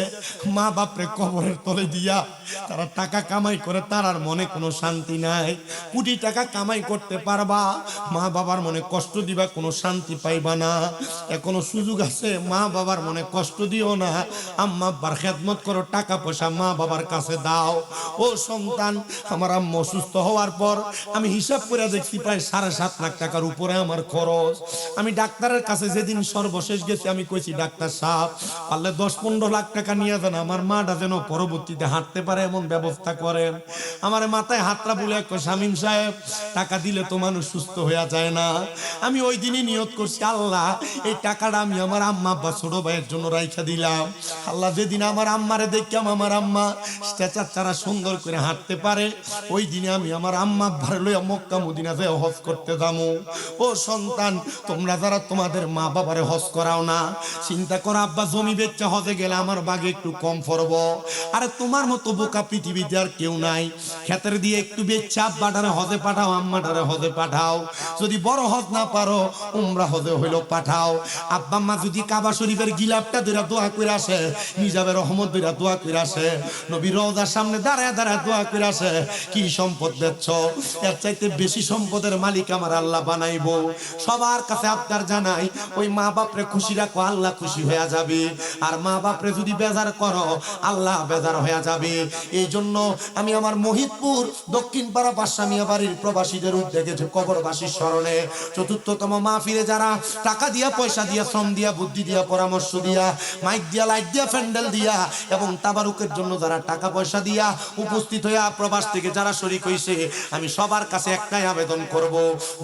মা বাপরে কবরের তলে দিয়া তারা টাকা কামাই করে, তার আর মনে কোনো শান্তি নাই। কোটি টাকা কামাই করতে পারবা, মা বাবার মনে কষ্ট দিবা, কোনো শান্তি পাইবা না। এখনো সুযোগ আছে, মা বাবার মনে কষ্ট দিও না, আম্মা আব্বার খেদমত করো, টাকা পয়সা মা বাবার কাছে দাও। ও সন্তান আমার আম্মা অসুস্থ হওয়ার পর আমি হিসাব করে দেখছি প্রায় 7.5 লাখ টাকার উপরে আমার খরচ। আমি ডাক্তারের কাছে যেদিন সর্বশেষ গেছি আমি কইছি ডাক্তার সাহেব পারলে 10-15 লাখ টাকা নিয়ে যান, আমার মাটা যেন পরবর্তীতে হাঁটতে পারে এমন ব্যবস্থা করেন। আমার মাথায় হাতটা বলে কই শামীম সাহেব টাকা দিলে তো মানুষ সুস্থ হয়ে যায় না। আমি ওই দিনই নিয়ত করছি আল্লাহ এই টাকাটা আমি আমার আম্মা আব্বা ছোট ভাইয়ের জন্য রাইখা দিলাম। আল্লাহ যেদিন আমার আম্মারে দেখলাম আমার আম্মা স্ট্রেচার ছাড়া সুন্দর করে হাঁটতে পারে, ওই দিনে আমি আমার আম্মা আব্বারে লইয়া মক্কা মদিনা যেয়ে হজ করতে যাবো। ও সন্তান তোমরা যারা তোমাদের মা বাবারে হজ করাও না, চিন্তা করো আব্বা জমি বেচা হজে গেলে আমার বাগে একটু কম পড়ব, আরে তোমার মতো বোকা পৃথিবীতে আর কেউ নাই। ক্ষেতের দিয়ে একটু বেচাপ বাটারে হজে পাঠাও, আম্মাটারে হজে পাঠাও। যদি বড় হজ না পারো উমরা হজে হইলো পাঠাও। আব্বা আম্মা যদি কাবা শরীফের গিলাপটা ধরে দোয়া করে আসে, নিজাবে রহমত ধরে দোয়া করে আসে, নবী রওজার সামনে দাঁড়ায় দাঁড়ায় দোয়া করে আসে, কি সম্পদ বেচছ, এর চাইতে বেশি সম্পদের মালিক আমার আল্লাহ বানাইবো। সবার কাছে আবদার জানাই, ওই মা বাপরে খুশি রাখো, আল্লাহ খুশি হয়ে যাবে। আর মা বাপরে যদি বেজার করো, আল্লাহ বেজার হয়ে যাবে। এই জন্য আমি আমার মহিদপুর দক্ষিণ পাড়া পাশামিয়া বাড়ির প্রবাসীদের উদ্যোগে যে কবরবাসীর স্মরণে চতুর্থতম মাহফিলে যারা টাকা দিয়া, পয়সা দিয়া, শ্রম দিয়া, বুদ্ধি দিয়া, পরামর্শ দিয়া, মাইক দিয়া, লাইট দিয়া, প্যান্ডেল দিয়া এবং তাবারুকের জন্য যারা টাকা পয়সা দিয়া উপস্থিত হইয়া প্রবাস থেকে যারা শরীক হইছে, আমি সবার কাছে একটাই আবেদন করব,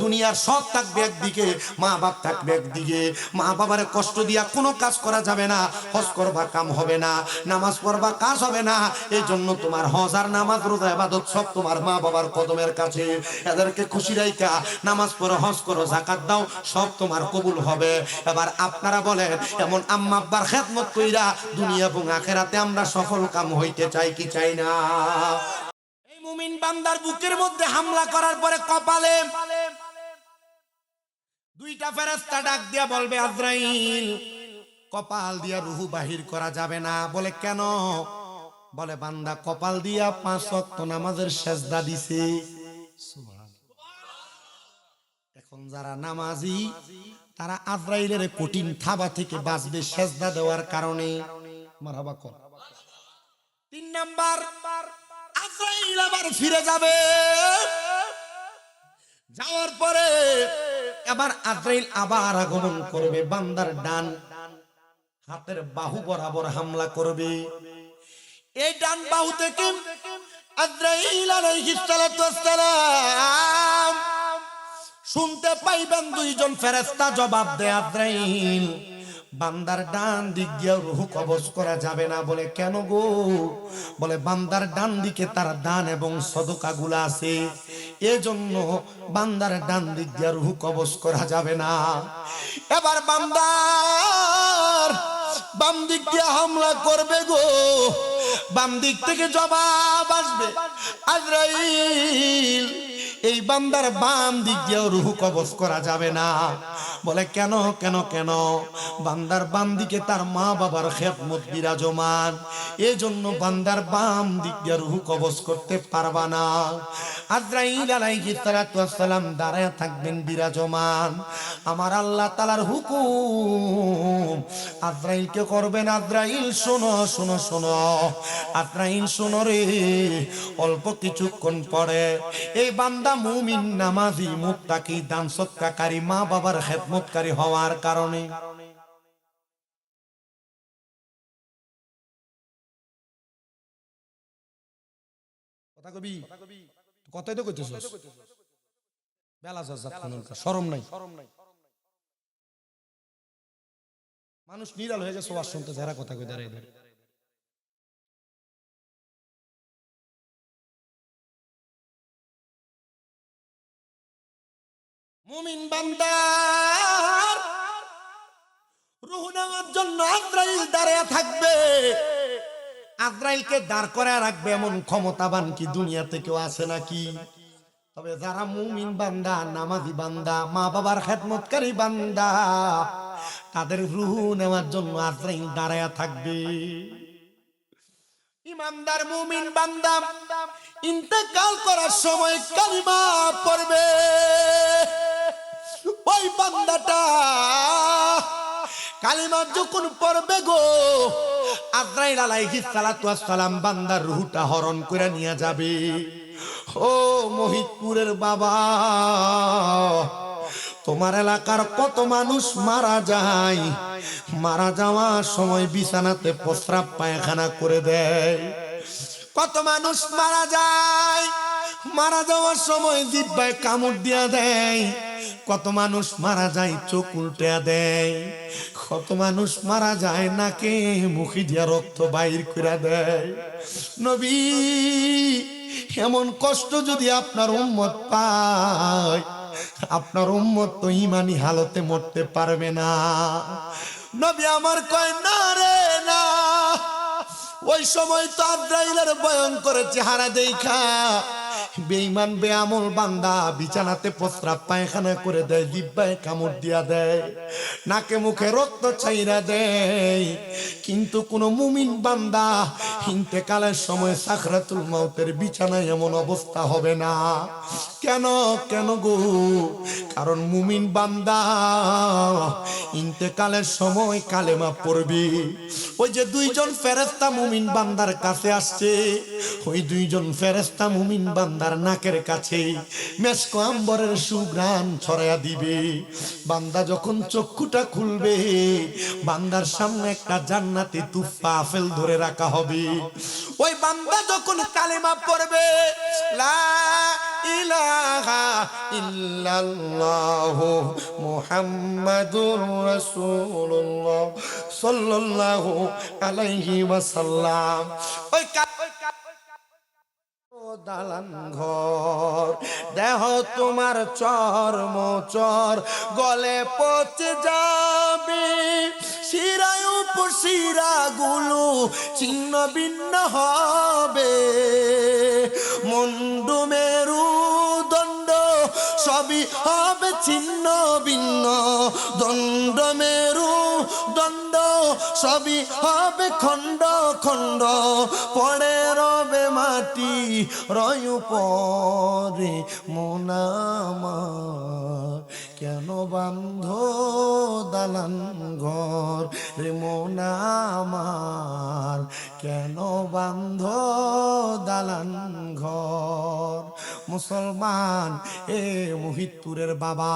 দুনিয়ার সব থাকবে একদিকে, মা বাপ থাকবে একদিকে। মা বাবারে কষ্ট দিয়া কোনো কাজ করা যাবে না। হজ করবা কাম হবে না, নামাজ পড়বা কাজ হবে না। এই জন্য তোমার হজ আর নামাজ, রোজা, ইবাদত সব তোমার মা বাবার কদমের কাছে। এদেরকে খুশি রাইখা নামাজ পড়ো, হজ করো, যাকাত দাও, সব তোমার কবুল হবে। এবার আপনারা বলেন, এমন আম্মা আব্বার খেদমত কইরা দুনিয়া এবং আখেরাতে আমরা সফল কাম হইতে চাই কি চাই না? এই মুমিন বান্দার বুকের মধ্যে হামলা করার পরে কপালে দুইটা ফেরেশতা ডাক দিয়া বলবে, আজরাইল, কপাল দিয়া রুহু বাহির করা যাবে না। বলে কেন? বলে বান্দা কপাল দিয়া 5 ওয়াক্ত নামাজের সেজদা দিছে। এখন যারা নামাজি তারা আজরাইলের কঠিন থাবা থেকে বাঁচবে সেজদা দেওয়ার কারণে। মারহাবা কর। 3 নাম্বার, আজরাইল আবার ফিরে যাবে। যাওয়ার পরে এবার আজরাইল আবার আগমন করবে, বান্দার ডান হাতের বাহু বরাবর হামলা করবে। এই ডান বাহু থেকে আজরাইল আলাইহিস সালাতু ওয়াস সালাম শুনতে পাইবেন দুইজন ফেরেশতা জবাব দেয়, আজরাইল, বান্দার ডান দিক দিয়ে রূহ কবজ করা যাবে না। বলে কেন গো? বলে বান্দার ডান দিকে তার দান এবং সদকা গুলা আছে, এজন্য বান্দার ডান দিক দিয়ে রূহ কবজ করা যাবে না। এবার বান্দার বাম দিক দিয়ে হামলা করবে গো, বাম দিক থেকে জবাব আসবে, আজরাইল, এই বান্দার বাম দিক দিয়ে রূহ কবজ করা যাবে না। বলে কেন কেন কেন? বান্দার বাম দিকে তার মা বাবার খেদমত বিরাজমান, এজন্য বান্দার বাম দিক দিয়ে রূহ কবজ করতে পারবা না। আজরাইল আলাইহিস সালাতু ওয়াস সালাম দাঁড়ায় থাকবেন বিরাজমান। আমার আল্লাহ তাআলার হুকুম আজরাইলকে করবেন, আজরাইল শোনো শোনো শোনো, আজরাইল শোনো রে, অল্প কিছুক্ষণ পরে এই বান্দা মুমিন, নামাজি, মুত্তাকি, দান সদকাকারী, মা বাবার খেদমতকারী হওয়ার কারণে কথা কবি, কথাই তো কইতেছস, বেলা শরম নাই। মানুষ নিরাল হয়ে গেছে ওয়াজ শুনতে, যারা কথা কই দাঁড়াই দাঁড়াই। মুমিন বান্দার রূহ নেওয়ার জন্য আজরাইল দাঁড়িয়ে থাকবে। আজরাইলকে দাঁড় করে রাখবে এমন ক্ষমতাবান কি দুনিয়াতে কেউ আছে নাকি? তবে যারা মুমিন বান্দা, নামাজি বান্দা, মা বাবার খেদমতকারী বান্দা, তাদের রূহ নেওয়ার জন্য আজরাইল দাঁড়ায়া থাকবে। ইমানদার মুমিন বান্দা ইন্তেকাল করার সময় কালিমা পড়বে, ওই বান্দাটা কালিমা যখন পড়বে গো, আজরাইল আলাইহিস সালাতু ওয়াস সালাম বান্দার রূহটা হরণ করে নিয়ে যাবে। ও মহিদপুরের বাবা, তোমার এলাকার কত মানুষ মারা যায়, মারা যাওয়ার সময় বিছানাতে প্রস্রাব পায়খানা করে দেয়। কত মানুষ মারা যায়, মারা যাওয়ার সময় জিহ্বায় কামড় দিয়া দেয়। কত মানুষ মারা যায় চোখ উল্টে দেয়। কত মানুষ মারা যায় নাকে মুখে দিয়া রক্ত বাইর করে দেয়। নবী, এমন কষ্ট যদি আপনার উম্মত পায়, আপনার উম্মত তো ইমানি হালতে মরতে পারবে না। নবী আমার কয় না রে না, ওই সময় তো আজরাইলের ভয়ঙ্কর চেহারা দেখা বেঈমান বেআমল বান্দা বিছানাতে প্রস্রাব পায়খানা করে দেয়, জিহ্বায় কামড় দিয়া দেয়, নাকে মুখে রক্ত ছাইরা দেয়। কিন্তু কোন মুমিন বান্দা ইন্তেকালের সময় সাকরাতুল মাউতের বিছানায় এমন অবস্থা হবে না। কেন কেন গো? কারণ মুমিন বান্দা ইন্তেকালের সময় কালেমা পড়বে। ওই যে দুইজন ফেরেশতা মুমিন বান্দার কাছে আসছে, ওই দুইজন ফেরেশতা মুমিন বান্দার নাকের কাছে মেশক আম্বরের সুঘ্রাণ ছড়াইয়া দিবে। বান্দা যখন চক্ষুটা খুলবে, বান্দার সামনে একটা জান্নাতি তুফা আপেল ধরে রাখা হবে। ওই বান্দা যখন কালেমা পড়বে, লা ইলাহা ইল্লাল্লাহু মুহাম্মাদুর রাসূলুল্লাহ সাল্লাল্লাহু আলাইহি ওয়াসাল্লাম, ওই দালান ঘর দেহ তোমার চর্ম চর গলে পচে যাবে, শিরায় উপশিরা গুলো ছিন্ন ভিন্ন হবে, মুন্ডু মেরু দণ্ড সবই হবে ছিন্ন ভিন্ন, দণ্ড মেরু দণ্ড সবই হবে খণ্ড খণ্ড, পড়ে রবে মাটি রয় পরে মোনামার, কেন বান্ধ দালান ঘর রে মোনামার, কেন বান্ধ দালান ঘর। মুসলমান এ মোহিতপুরের বাবা,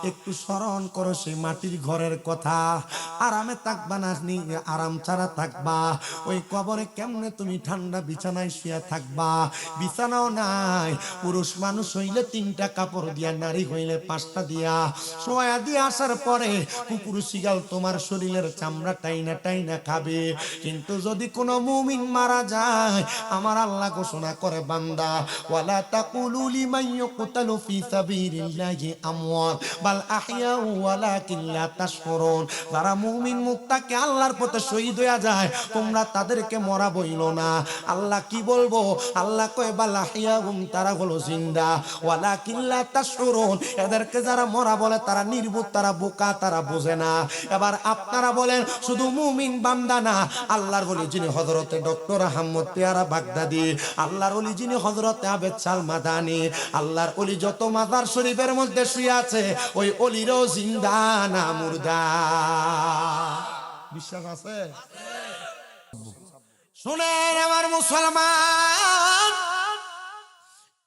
একটু স্মরণ করো সেই মাটির ঘরের কথা। আরামে থাকবা না, আরাম ছাড়া থাকবা। ওই কবরে কেমনে তুমি ঠান্ডা বিছানায় শুয়ে থাকবা? বিছানাও নাই। পুরুষ মানুষ হইলে 3টা কাপড় দিয়া, নারী হইলে 5টা দিয়া শোয়া দিয়ে আসার পরে কুকুর শিগাল তোমার শরীরের চামড়া টাইনা টাইনা খাবে। কিন্তু যদি কোনো মুমিন মারা যায়, আমার আল্লাহ ঘোষণা করে, বান্দা ওয়ালা তাকুলু লিমান ইউকতালু ফি সাবিলিল্লাহি আমওয়াত বাল আহইয়াউ ওয়ালাকিন লা তাশউরুন। যারা মুমিন মুত্তাকি আল্লাহর পথে শহীদ হয়ে যায়, তোমরা তাদেরকে মরা বইলো না। আল্লাহ কি বলবো? আল্লাহ কয় বাল আহইয়াউম, তারা হলো জিন্দা, ওয়ালাকিন লা তাশউরুন, এদেরকে যারা মরা বলে তারা নির্বোধ, তারা বোকা, তারা বোঝে না। এবার আপনারা বলেন, শুধু মুমিন বান্দা না, আল্লাহর ওলি যিনি হযরতে ডক্টর আহমদ পেয়ারা বাগদাদি, আল্লাহর ওলি যিনি হযরতে আবেদ সাল মাদানি, আল্লাহর ওলি যত মাজার শরীফের মধ্যে শুয়ে আছে, ওই ওলিরও জিন্দা না মুর্দা? বিশ্বাস আছে? শুনেন আমার মুসলমান,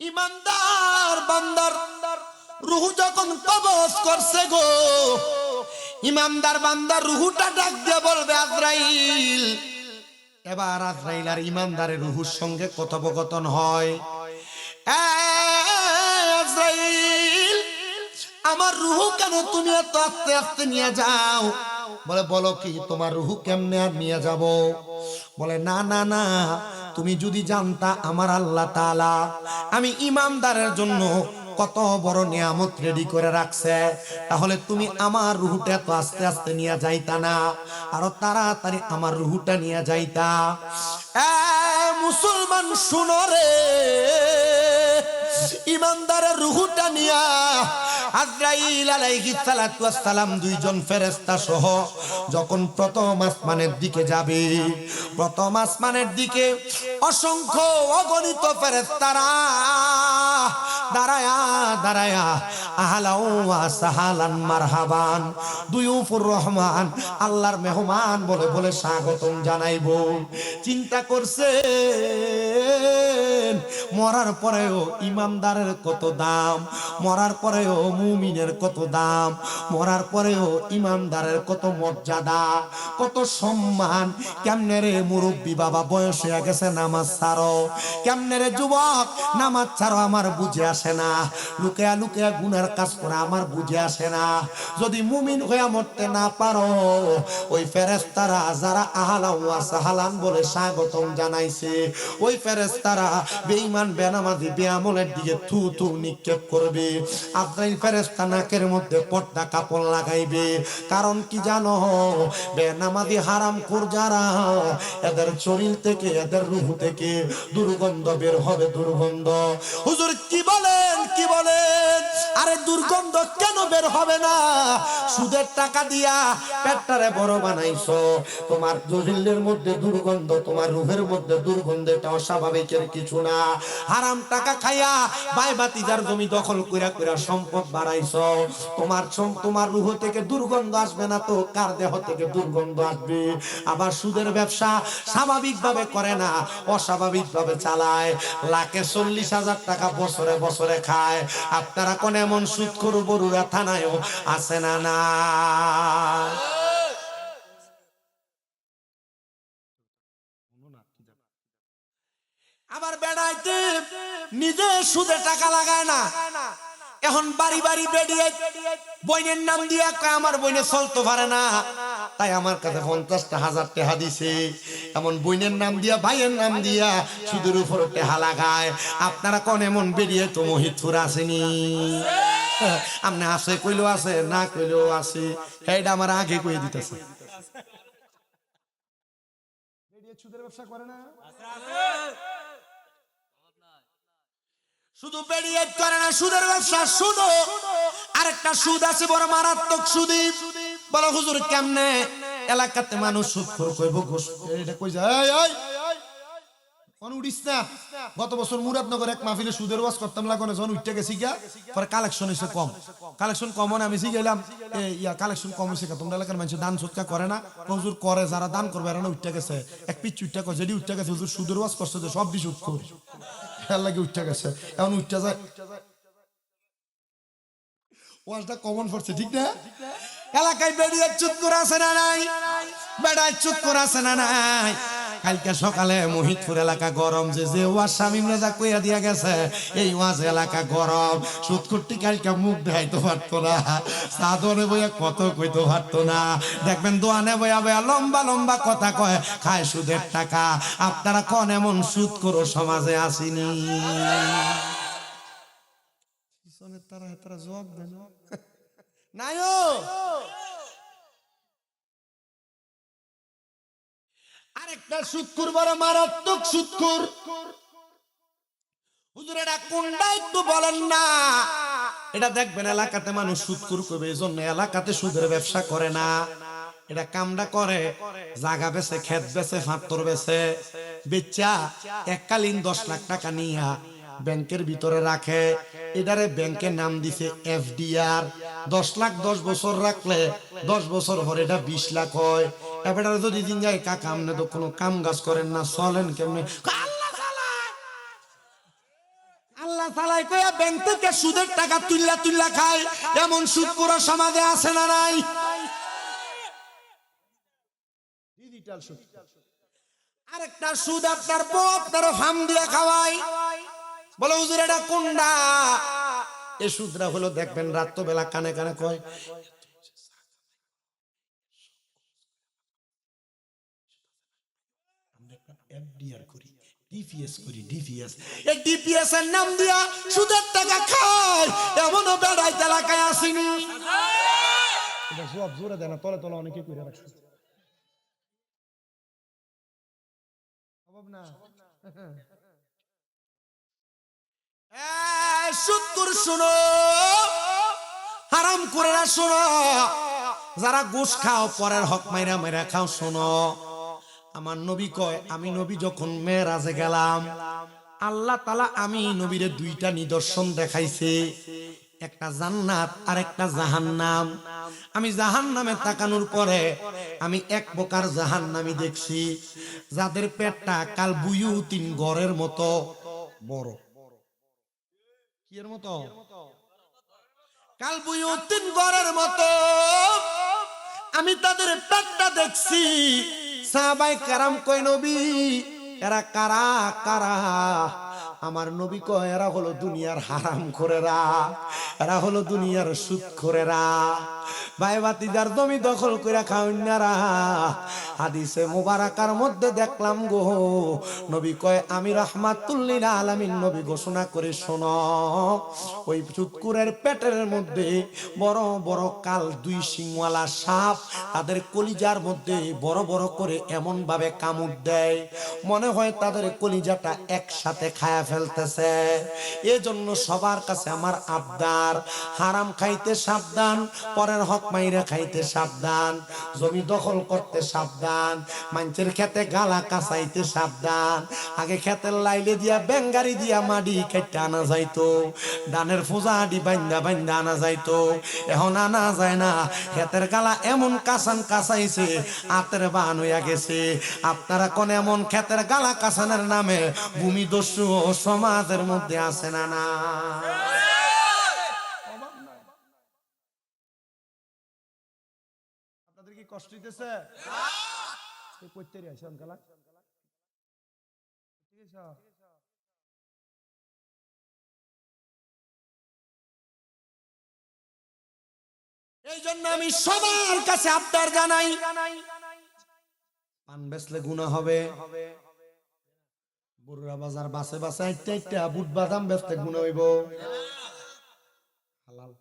ইমানদার বান্দার রূহ যখন কবজ করছে গো, ইমানদার বান্দার রূহটা ডাক দিয়ে বলবে আজরাইল। এবার আজরাইল আর ইমানদারের রূহের সঙ্গে কথোপকথন হয়। আজরাইল, আমার রূহ কেন তুমি এত আস্তে আস্তে নিয়ে যাও? বলে, বলো কি, তোমার রূহ কেমনে আর নিয়ে যাব? বলে, না না না, তুমি যদি জানতা আমার আল্লাহ তাআলা আমি ইমানদারের জন্য কত বড় নিয়ামত রেডি করে রাখছে, তাহলে তুমি আমার রূহটা এত আস্তে আস্তে নিয়ে যাইতা না, আরো তাড়াতাড়ি আমার রূহটা নিয়ে যাইতা। মুসলমান শুনো রে, ইমানদারের রূহটা নিয়া আজরাইল আলাইহিস সালাতু ওয়াস সালাম দুইজন ফেরেশতা সহ যখন প্রথম আসমানের দিকে যাবে, প্রথম আসমানের দিকে অসংখ্য অগণিত ফেরেশতারা দাঁড়ায়া দাঁড়ায়া আহলাও ওয়া সাহালান মারহাবান দুয়ুফুর রহমান, আল্লাহর মেহমান বলে বলে স্বাগতম জানাইবো। চিন্তা করছে মরার পরেও ইমানদারের কত দাম, মরার পরেও মুমিনের কত দাম, মরার পরেও ইমানদারের কত মর্যাদা, কত সম্মান। কেমনে রে মুরব্বী বাবা, বয়স হয়ে গেছে, নামাজ ছাড়ো? কেমনে রে যুবক, নামাজ ছাড়ো? আমার বুঝে আসে না। লুকিয়া লুকিয়া গুনার কাজ করে আমার বুঝে আসে না। যদি মুমিন হয়ে মরতে না পারো, ওই ফেরেশতারা যারা আহলান ওয়া সাহলান বলে স্বাগতম জানাইছে, ওই ফেরেশতারা বেঈমান বেনামাজি বেআমলের দিকে থু থু নিক্ষেপ করবে। আজরাইল ফেরেশতা নাকের মধ্যে পর্দা কাপড় লাগাইবে। কারণ কি জানো, বেনামাজি হারামখোর যারা, এদের শরীর থেকে এদের রূহ থেকে দুর্গন্ধ বের হবে, দুর্গন্ধ। হুজুর কি বলেন, কি বলেন? আরে দুর্গন্ধ কেন বের হবে না? সুদের টাকা দিয়া পেটটারে বড় বানাইছো, তোমার শরীরের মধ্যে দুর্গন্ধ, তোমার রূহের মধ্যে দুর্গন্ধ, এটা অস্বাভাবিকের কিছু না। হারাম টাকা খাইয়া ভাই ভাতিজার জমি দখল কইরা কইরা সম্পদ বাড়াইছো, তোমার রূহ থেকে দুর্গন্ধ আসবে না তো কার দেহ থেকে দুর্গন্ধ আসবে? আবার সুদের ব্যবসা স্বাভাবিক ভাবে করে না, অস্বাভাবিক ভাবে চালায়। লাখে 40,000 টাকা বছরে বছরে খায়। আপনারা কোন এমন সুদখোর বড়ুরা থানায়ও আছে না? না আবার বেড়াইতে নিজে সুদে টাকা লাগায় না, এখন বাড়ি বাড়ি বেরিয়ে বইনের নাম দিয়া কয় আমার বইনে চলতে পারে না, তাই আমার কাছে 50,000 টাকা দিছে। এমন বইনের নাম দিয়া, ভাইয়ের নাম দিয়া সুদের উপর টাকা লাগায়। আপনারা কোন এমন বেরিয়ে তো মহিতপুর আসেনি? আপনি আছে কইলেও আছে, না কইলেও আছে, এইটা আমার আগে কই দিতেছে। সুদের ব্যবসা করে না, শুধু বেরিয়ে করে না সুদের ব্যবসা, শুধু আরেকটা সুদ আছে বড় মারাত্মক সুদি। বলো হুজুর কেমনে? এলাকাতে মানুষ সুদ কইব, এটা কই যায় উঠিস না। গত বছর মুরাদনগর এক মাহফিলে সুদের ওয়াজ করতাম, লাগানো যখন উঠতে গেছি গা, পরে কালেকশন হয়েছে কম। কালেকশন কম হয়, আমি শিখাইলাম কালেকশন কম হয়েছে, তোমরা এলাকার মানুষ দান সুদকা করে না। হুজুর করে, যারা দান করবে এরা উঠতে গেছে, এক পিচ উঠতে গেছে, যেটি উঠতে গেছে হুজুর সুদের ওয়াজ করছে যে সব সুদ করি লাগে উঠতে গেছে, এখন উঠতে যায় ওয়াজটা কমন পড়ছে, ঠিক না? এলাকায় বেরিয়ে চুপ করে আছে না নাই? বেড়ায় চুপ করে আছে না নাই? কালকে সকালে মহিতপুর এলাকা গরম, যে যে ওয়াজ শামীম রাজা কইয়া দিয়া গেছে, এই ওয়াজ এলাকা গরম। সুদখুরটি কালকে মুখ দেখাইতে পারতো না, সাধনে বইয়া কত কইতে পারতো না। দেখবেন দোয়ানে বইয়া বইয়া লম্বা লম্বা কথা কয়, খায় সুদের টাকা। আপনারা কোন এমন সুদ করো সমাজে আসেনি? তারা জবাব দেন নাই। আরেকটা সুদখোর বড় মারাত্মক সুদখোর। হুজুর এটা কোনটা একটু বলেন না? এটা দেখবেন এলাকাতে মানুষ সুদখোর করবে, এজন্য এলাকাতে সুদের ব্যবসা করে না। এটা কামটা করে জায়গা বেচে, ক্ষেত বেচে, ফাত্তর বেচে, বেচা এককালীন 10 লাখ টাকা নিয়া ব্যাংকের ভিতরে রাখে। এটারে ব্যাংকের নাম দিছে এফডিআর। 10 লাখ 10 বছর রাখলে 10 বছর পরে এটা 20 লাখ হয়। এবারে যদি দিন যায়, কাকা আপনি তো কোনো কাম কাজ করেন না, চলেন কেমনে? আল্লাহ তাআলা কইয়া ব্যাংক থেকে সুদের টাকা তুইলা তুইলা খায়। এমন সুদ পুরো সমাজে আছে না নাই? ডিজিটাল সুদ। আরেকটা সুদ আপনার বউ আপনার ফার্ম দিয়ে খাওয়ায়। বলো হুজুর এটা কোনটা? এই সুদরা হলো দেখবেন রাত্রবেলা কানে কানে কয়, এফডিআর করি, ডিপিএস করি, ডিপিএস। এই ডিপিএস এর নাম দিয়া সুদের টাকা খায়, এমনও বেড়াইতে এলাকায় আসেনি। এটা সব জোরে দেয় না, তলে তলে অনেকে কইরা রাখছে। সম্ভব না। সুদখোর শুনো, হারাম করে না শোনো, যারা ঘুষ খাও, পরের হক মাইরা মাইরা খাও, শোনো। আমার নবী কয়, আমি নবী যখন মেরাজে গেলাম, আল্লাহ তাআলা আমি নবীরে 2টা নিদর্শন দেখাইছে, একটা জান্নাত আর একটা জাহান্নাম। আমি জাহান্নামে তাকানোর পরে আমি এক প্রকার জাহান্নামী দেখছি, যাদের পেটটা কাল বুয়ুতিন ঘরের মতো বড়। কি এর মতো? কাল বুয়ুতিন ঘরের মতো। আমি তাদের পেটটা দেখছি। সাহাবায়ে কেরাম কয়, নবী এরা কারা কারা? আমার নবী কয়, এরা হলো দুনিয়ার হারামখোরেরা, এরা হলো দুনিয়ার সুদখোরেরা। ভাই ভাতিজার জমি দখল করে খাওয়াইনারা হাদিসে মুবারাকার মধ্যে দেখলাম গো নবী কয় আমি রাহমাতুল লিল আলামিন নবী ঘোষণা করে শোনো ওই চুতকুরের পেটের মধ্যে বড় বড় কাল দুই শিংওয়ালা সাপ তাদের কলিজার মধ্যে বড় বড় করে এমন ভাবে কামড় দেয় মনে হয় তাদের কলিজাটা একসাথে খায়া ফেলতেছে। এজন্য সবার কাছে আমার আবদার, হারাম খাইতে সাবধান, পরের হক মাইরা খাইতে সাবধান, জমি দখল করতে সাবধান, মানুষের খেতে গালা কাঁচাইতে সাবধান। আগে খেতের লাইলে দিয়া বেঙ্গারি দিয়া মাটি কেটে আনা যাইতো, ধানের ফোজা আডি বান্দা বান্দা আনা যাইতো, এখন আনা যায় না। খেতের গালা এমন কাঁচান কাঁচাইছে আতের বান হইয়া গেছে। আপনারা কোন এমন খেতের গালা কাঁচানের নামে ভূমিদস্যু সমাজের মধ্যে আছে না? না আপনাদের কি কষ্ট হইতেছে? এই জন্য আমি সবার কাছে আবদার জানাই, পান বেচলে গুনাহ হবে, বুড়া বাজার বাসে বাসে আইতে আইতে বুট বাদাম বেচতে গুনাহ হইব, হালাল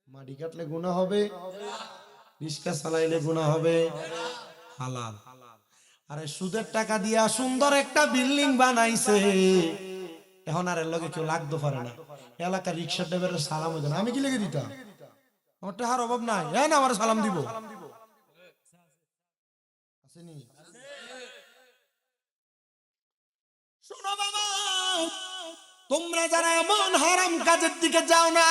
মাটি কাটলে গুনাহ হবে, রিস্কা চালাইলে গুনাহ হবে, হালাল। আরে সুদের টাকা দিয়া সুন্দর একটা বিল্ডিং বানাইছে, এখন আর এর লগে কেউ লাগতে পারে না। এলাকার রিক্সা ড্রাইভারের সালাম হইতো না, আমি কি লেগে দিতাম? আমার টাকার অভাব নাই, হ্যাঁ না আমার সালাম দিব। শোনো বাবা, তোমরা যারা এমন হারাম কাজের দিকে যাও না,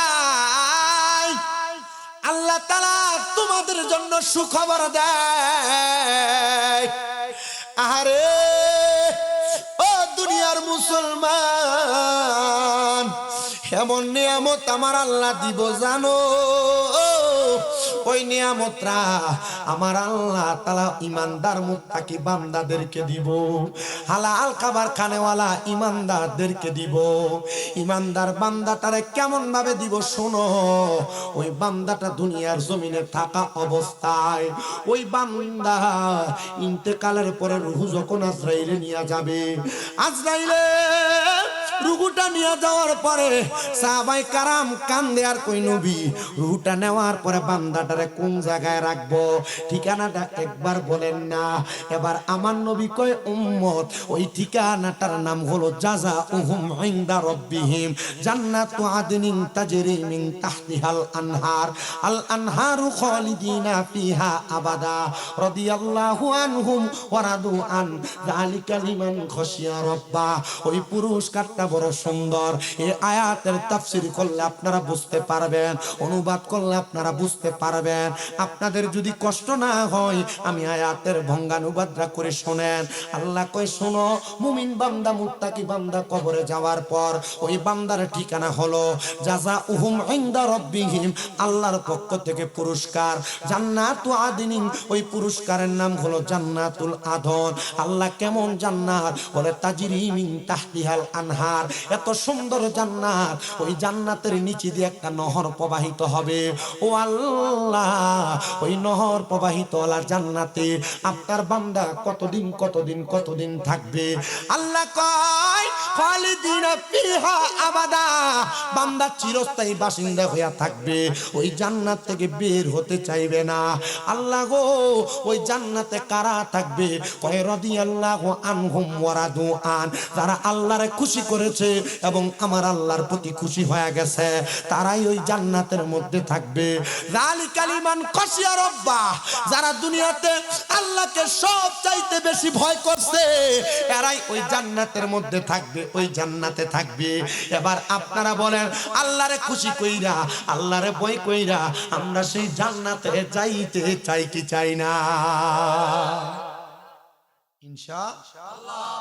আল্লাহ তাআলা তোমাদের জন্য সুখবর দেয়। আরে ও দুনিয়ার মুসলমান, এমন নিয়ামত আমার আল্লাহ দিব জানো, ওই নিয়ামতরা আমার আল্লাহ তাআলা ইমানদার মুত্তাকি বান্দাদেরকে দিব, হালাল খাবার খানেওয়ালা ইমানদারদেরকে দিব। ইমানদার বান্দাটারে কেমন ভাবে দিব শোনো, ওই বান্দাটা দুনিয়ার জমিনে থাকা অবস্থায় ওই বান্দা ইন্তেকালের পরে রূহ যখন আজরাইলে নিয়ে যাবে, আজরাইলে রুহুটা নিয়ে যাওয়ার পরে সাহাবায়ে কারাম কান্দে আর কই নবী রুহুটা নেওয়ার পরে বান্দাটারে কোন জায়গায় রাখবো, ঠিকানাটা একবার বলেন না। এবার আমার নবী কয় উম্মত ওই ঠিকানাটার নাম হলো জাযাউহুম ইনদা রাব্বিহিম জান্নাতু আদনিন তাজরি মিন তাহতিহাল আনহার, আল আনহারু খালিদিনা ফিহা আবাদা রাদিয়াল্লাহু আনহুম ওয়া রাদু আন যালিকা লিমান খাশিয়া রাব্বা। ওই পুরস্কারটা বড় সুন্দর। এই আয়াতের তাফসীর করলে আপনারা বুঝতে পারবেন, অনুবাদ করলে আপনারা বুঝতে পারবেন। আপনাদের যদি কষ্ট না হয় আমি আয়াতের ভঙ্গানুবাদটা করে শোনেন। আল্লাহ কয় শোনো, মুমিন বান্দা মুত্তাকি বান্দা কবরে যাওয়ার পর ওই বান্দার ঠিকানা হলো জাযাউহুম ইনদা রাব্বিহিম, আল্লাহর পক্ষ থেকে পুরস্কার জান্নাতু আদনিন, ওই পুরস্কারের নাম হলো জান্নাতুল আদন। আল্লাহ কেমন জান্নাত বলে তাজরি মিন তাহতিহাল আনহার, এত সুন্দর জান্নাত, ওই জান্নাতের নিচে দিয়ে একটা নহর প্রবাহিত হবে। ও আল্লাহ, ওই নহর প্রবাহিত ওলা জান্নাতে আপনার বান্দা কতদিন কতদিন কতদিন থাকবে? আল্লাহ কয় খালিদিনা ফিহা আবাদা, বান্দা চিরস্থায়ী বাসিন্দা হইয়া থাকবে, ওই জান্নাত থেকে বের হতে চাইবে না। আল্লাহ গো, ওই জান্নাতে কারা থাকবে? কয় রাদিয়াল্লাহু আনহুম ওয়া রাদু আন, যারা আল্লাহরে খুশি করেছে এবং আমার আল্লাহর প্রতি খুশি হয়ে গেছে, তারাই ওই জান্নাতের মধ্যে থাকবে। যালিকা লিমান খাশিয়া রাব্বা, যারা দুনিয়াতে আল্লাহকে সব চাইতে বেশি ভয় করছে, এরাই ওই জান্নাতের মধ্যে থাকবে, ওই জান্নাতে থাকবে। এবার আপনারা বলেন, আল্লাহরে খুশি কইরা আল্লাহরে ভয় কইরা আমরা সেই জান্নাতে যাইতে চাই কি চাই না? ইনশাআল্লাহ।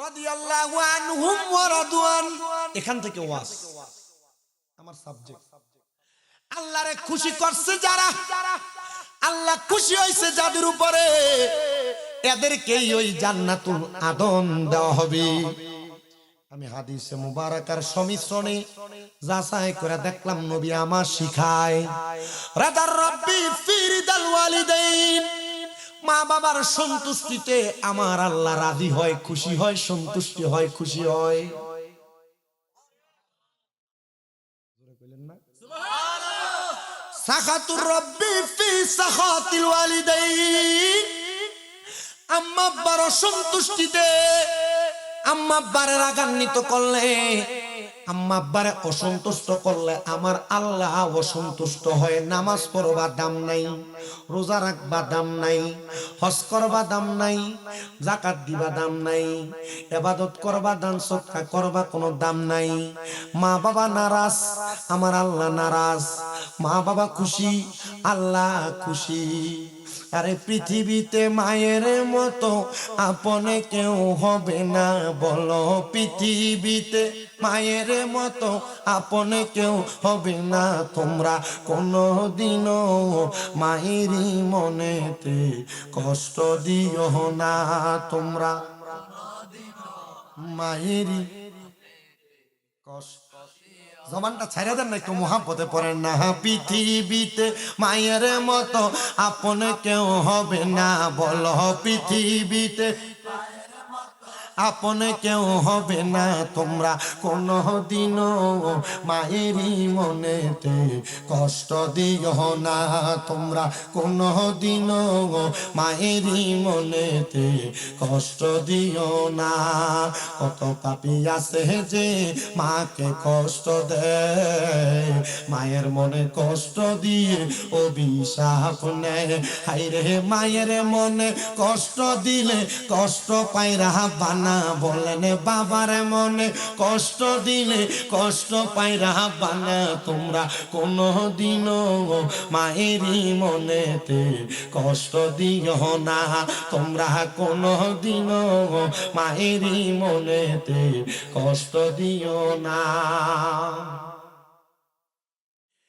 রাদিয়াল্লাহু আনহুম ওয়া রাদু আন, এখান থেকে ওয়াজ আমার সাবজেক্ট। আল্লাহরে খুশি করছে যারা, আল্লাহ খুশি হইছে যাদের উপরে, এদেরকেই ওই জান্নাতুল আদন দেওয়া হবে। আমি হাদিসে মুবারাকার সমিশ্রণে যাচাই করে দেখলাম নবী আমার শিখায় রাদার রব্বি ফি রিদাল ওয়ালিদাইন, মা বাবার সন্তুষ্টিতে আমার আল্লাহ রাজি হয়, খুশি হয়, সন্তুষ্টি হয়, খুশি হয়। সাখাতুর রব্বি ফি সাখাতিল ওয়ালিদাইন, আম্মা আব্বার অসন্তুষ্টিতে, আম্মা আব্বারে রাগান্বিত করলে, আম্মা আব্বারে অসন্তুষ্ট করলে আমার আল্লাহ অসন্তুষ্ট হয়। নামাজ পড়বা দাম নাই, রোজা রাখবা দাম নাই, হজ করবা দাম নাই, যাকাত দিবা দাম নাই, ইবাদত করবা, দান সদকা করবা কোনো দাম নাই। মা বাবা নারাজ, আমার আল্লাহ নারাজ। মা বাবা খুশি, আল্লাহ খুশি। আরে পৃথিবীতে মায়ের মতো আপনে কেউ হবে না, বলো পৃথিবীতে মায়ের মতো আপনে কেউ হবে না। তোমরা কোনদিনও মায়েরই মনেতে কষ্ট দিও না, তোমরা মায়েরই কষ্ট। জবানটা ছাইরা দেন না, একটু মুহাব্বতে পড়েন না। পৃথিবীতে মায়ের মতো আপনে কেউ হবে না, বলো পৃথিবীতে আপনে কেউ হবে না। তোমরা কোনদিনও মায়েরই মনেতে কষ্ট দিও না, তোমরা কোনদিনও মায়েরই মনেতে কষ্ট দিও না। কত পাপী আছে যে মাকে কষ্ট দেয়, মায়ের মনে কষ্ট দিয়ে অভিশাপ নেয়। হায়রে মায়ের মনে কষ্ট দিলে কষ্ট পায়রা বানা, বলেন বাবার মনে কষ্ট দিলে কষ্ট পায়রা বানা। তোমরা কোনদিনও মায়েরই মনেতে কষ্ট দিও না, তোমরা কোনদিনও মায়েরই মনেতে কষ্ট দিও না।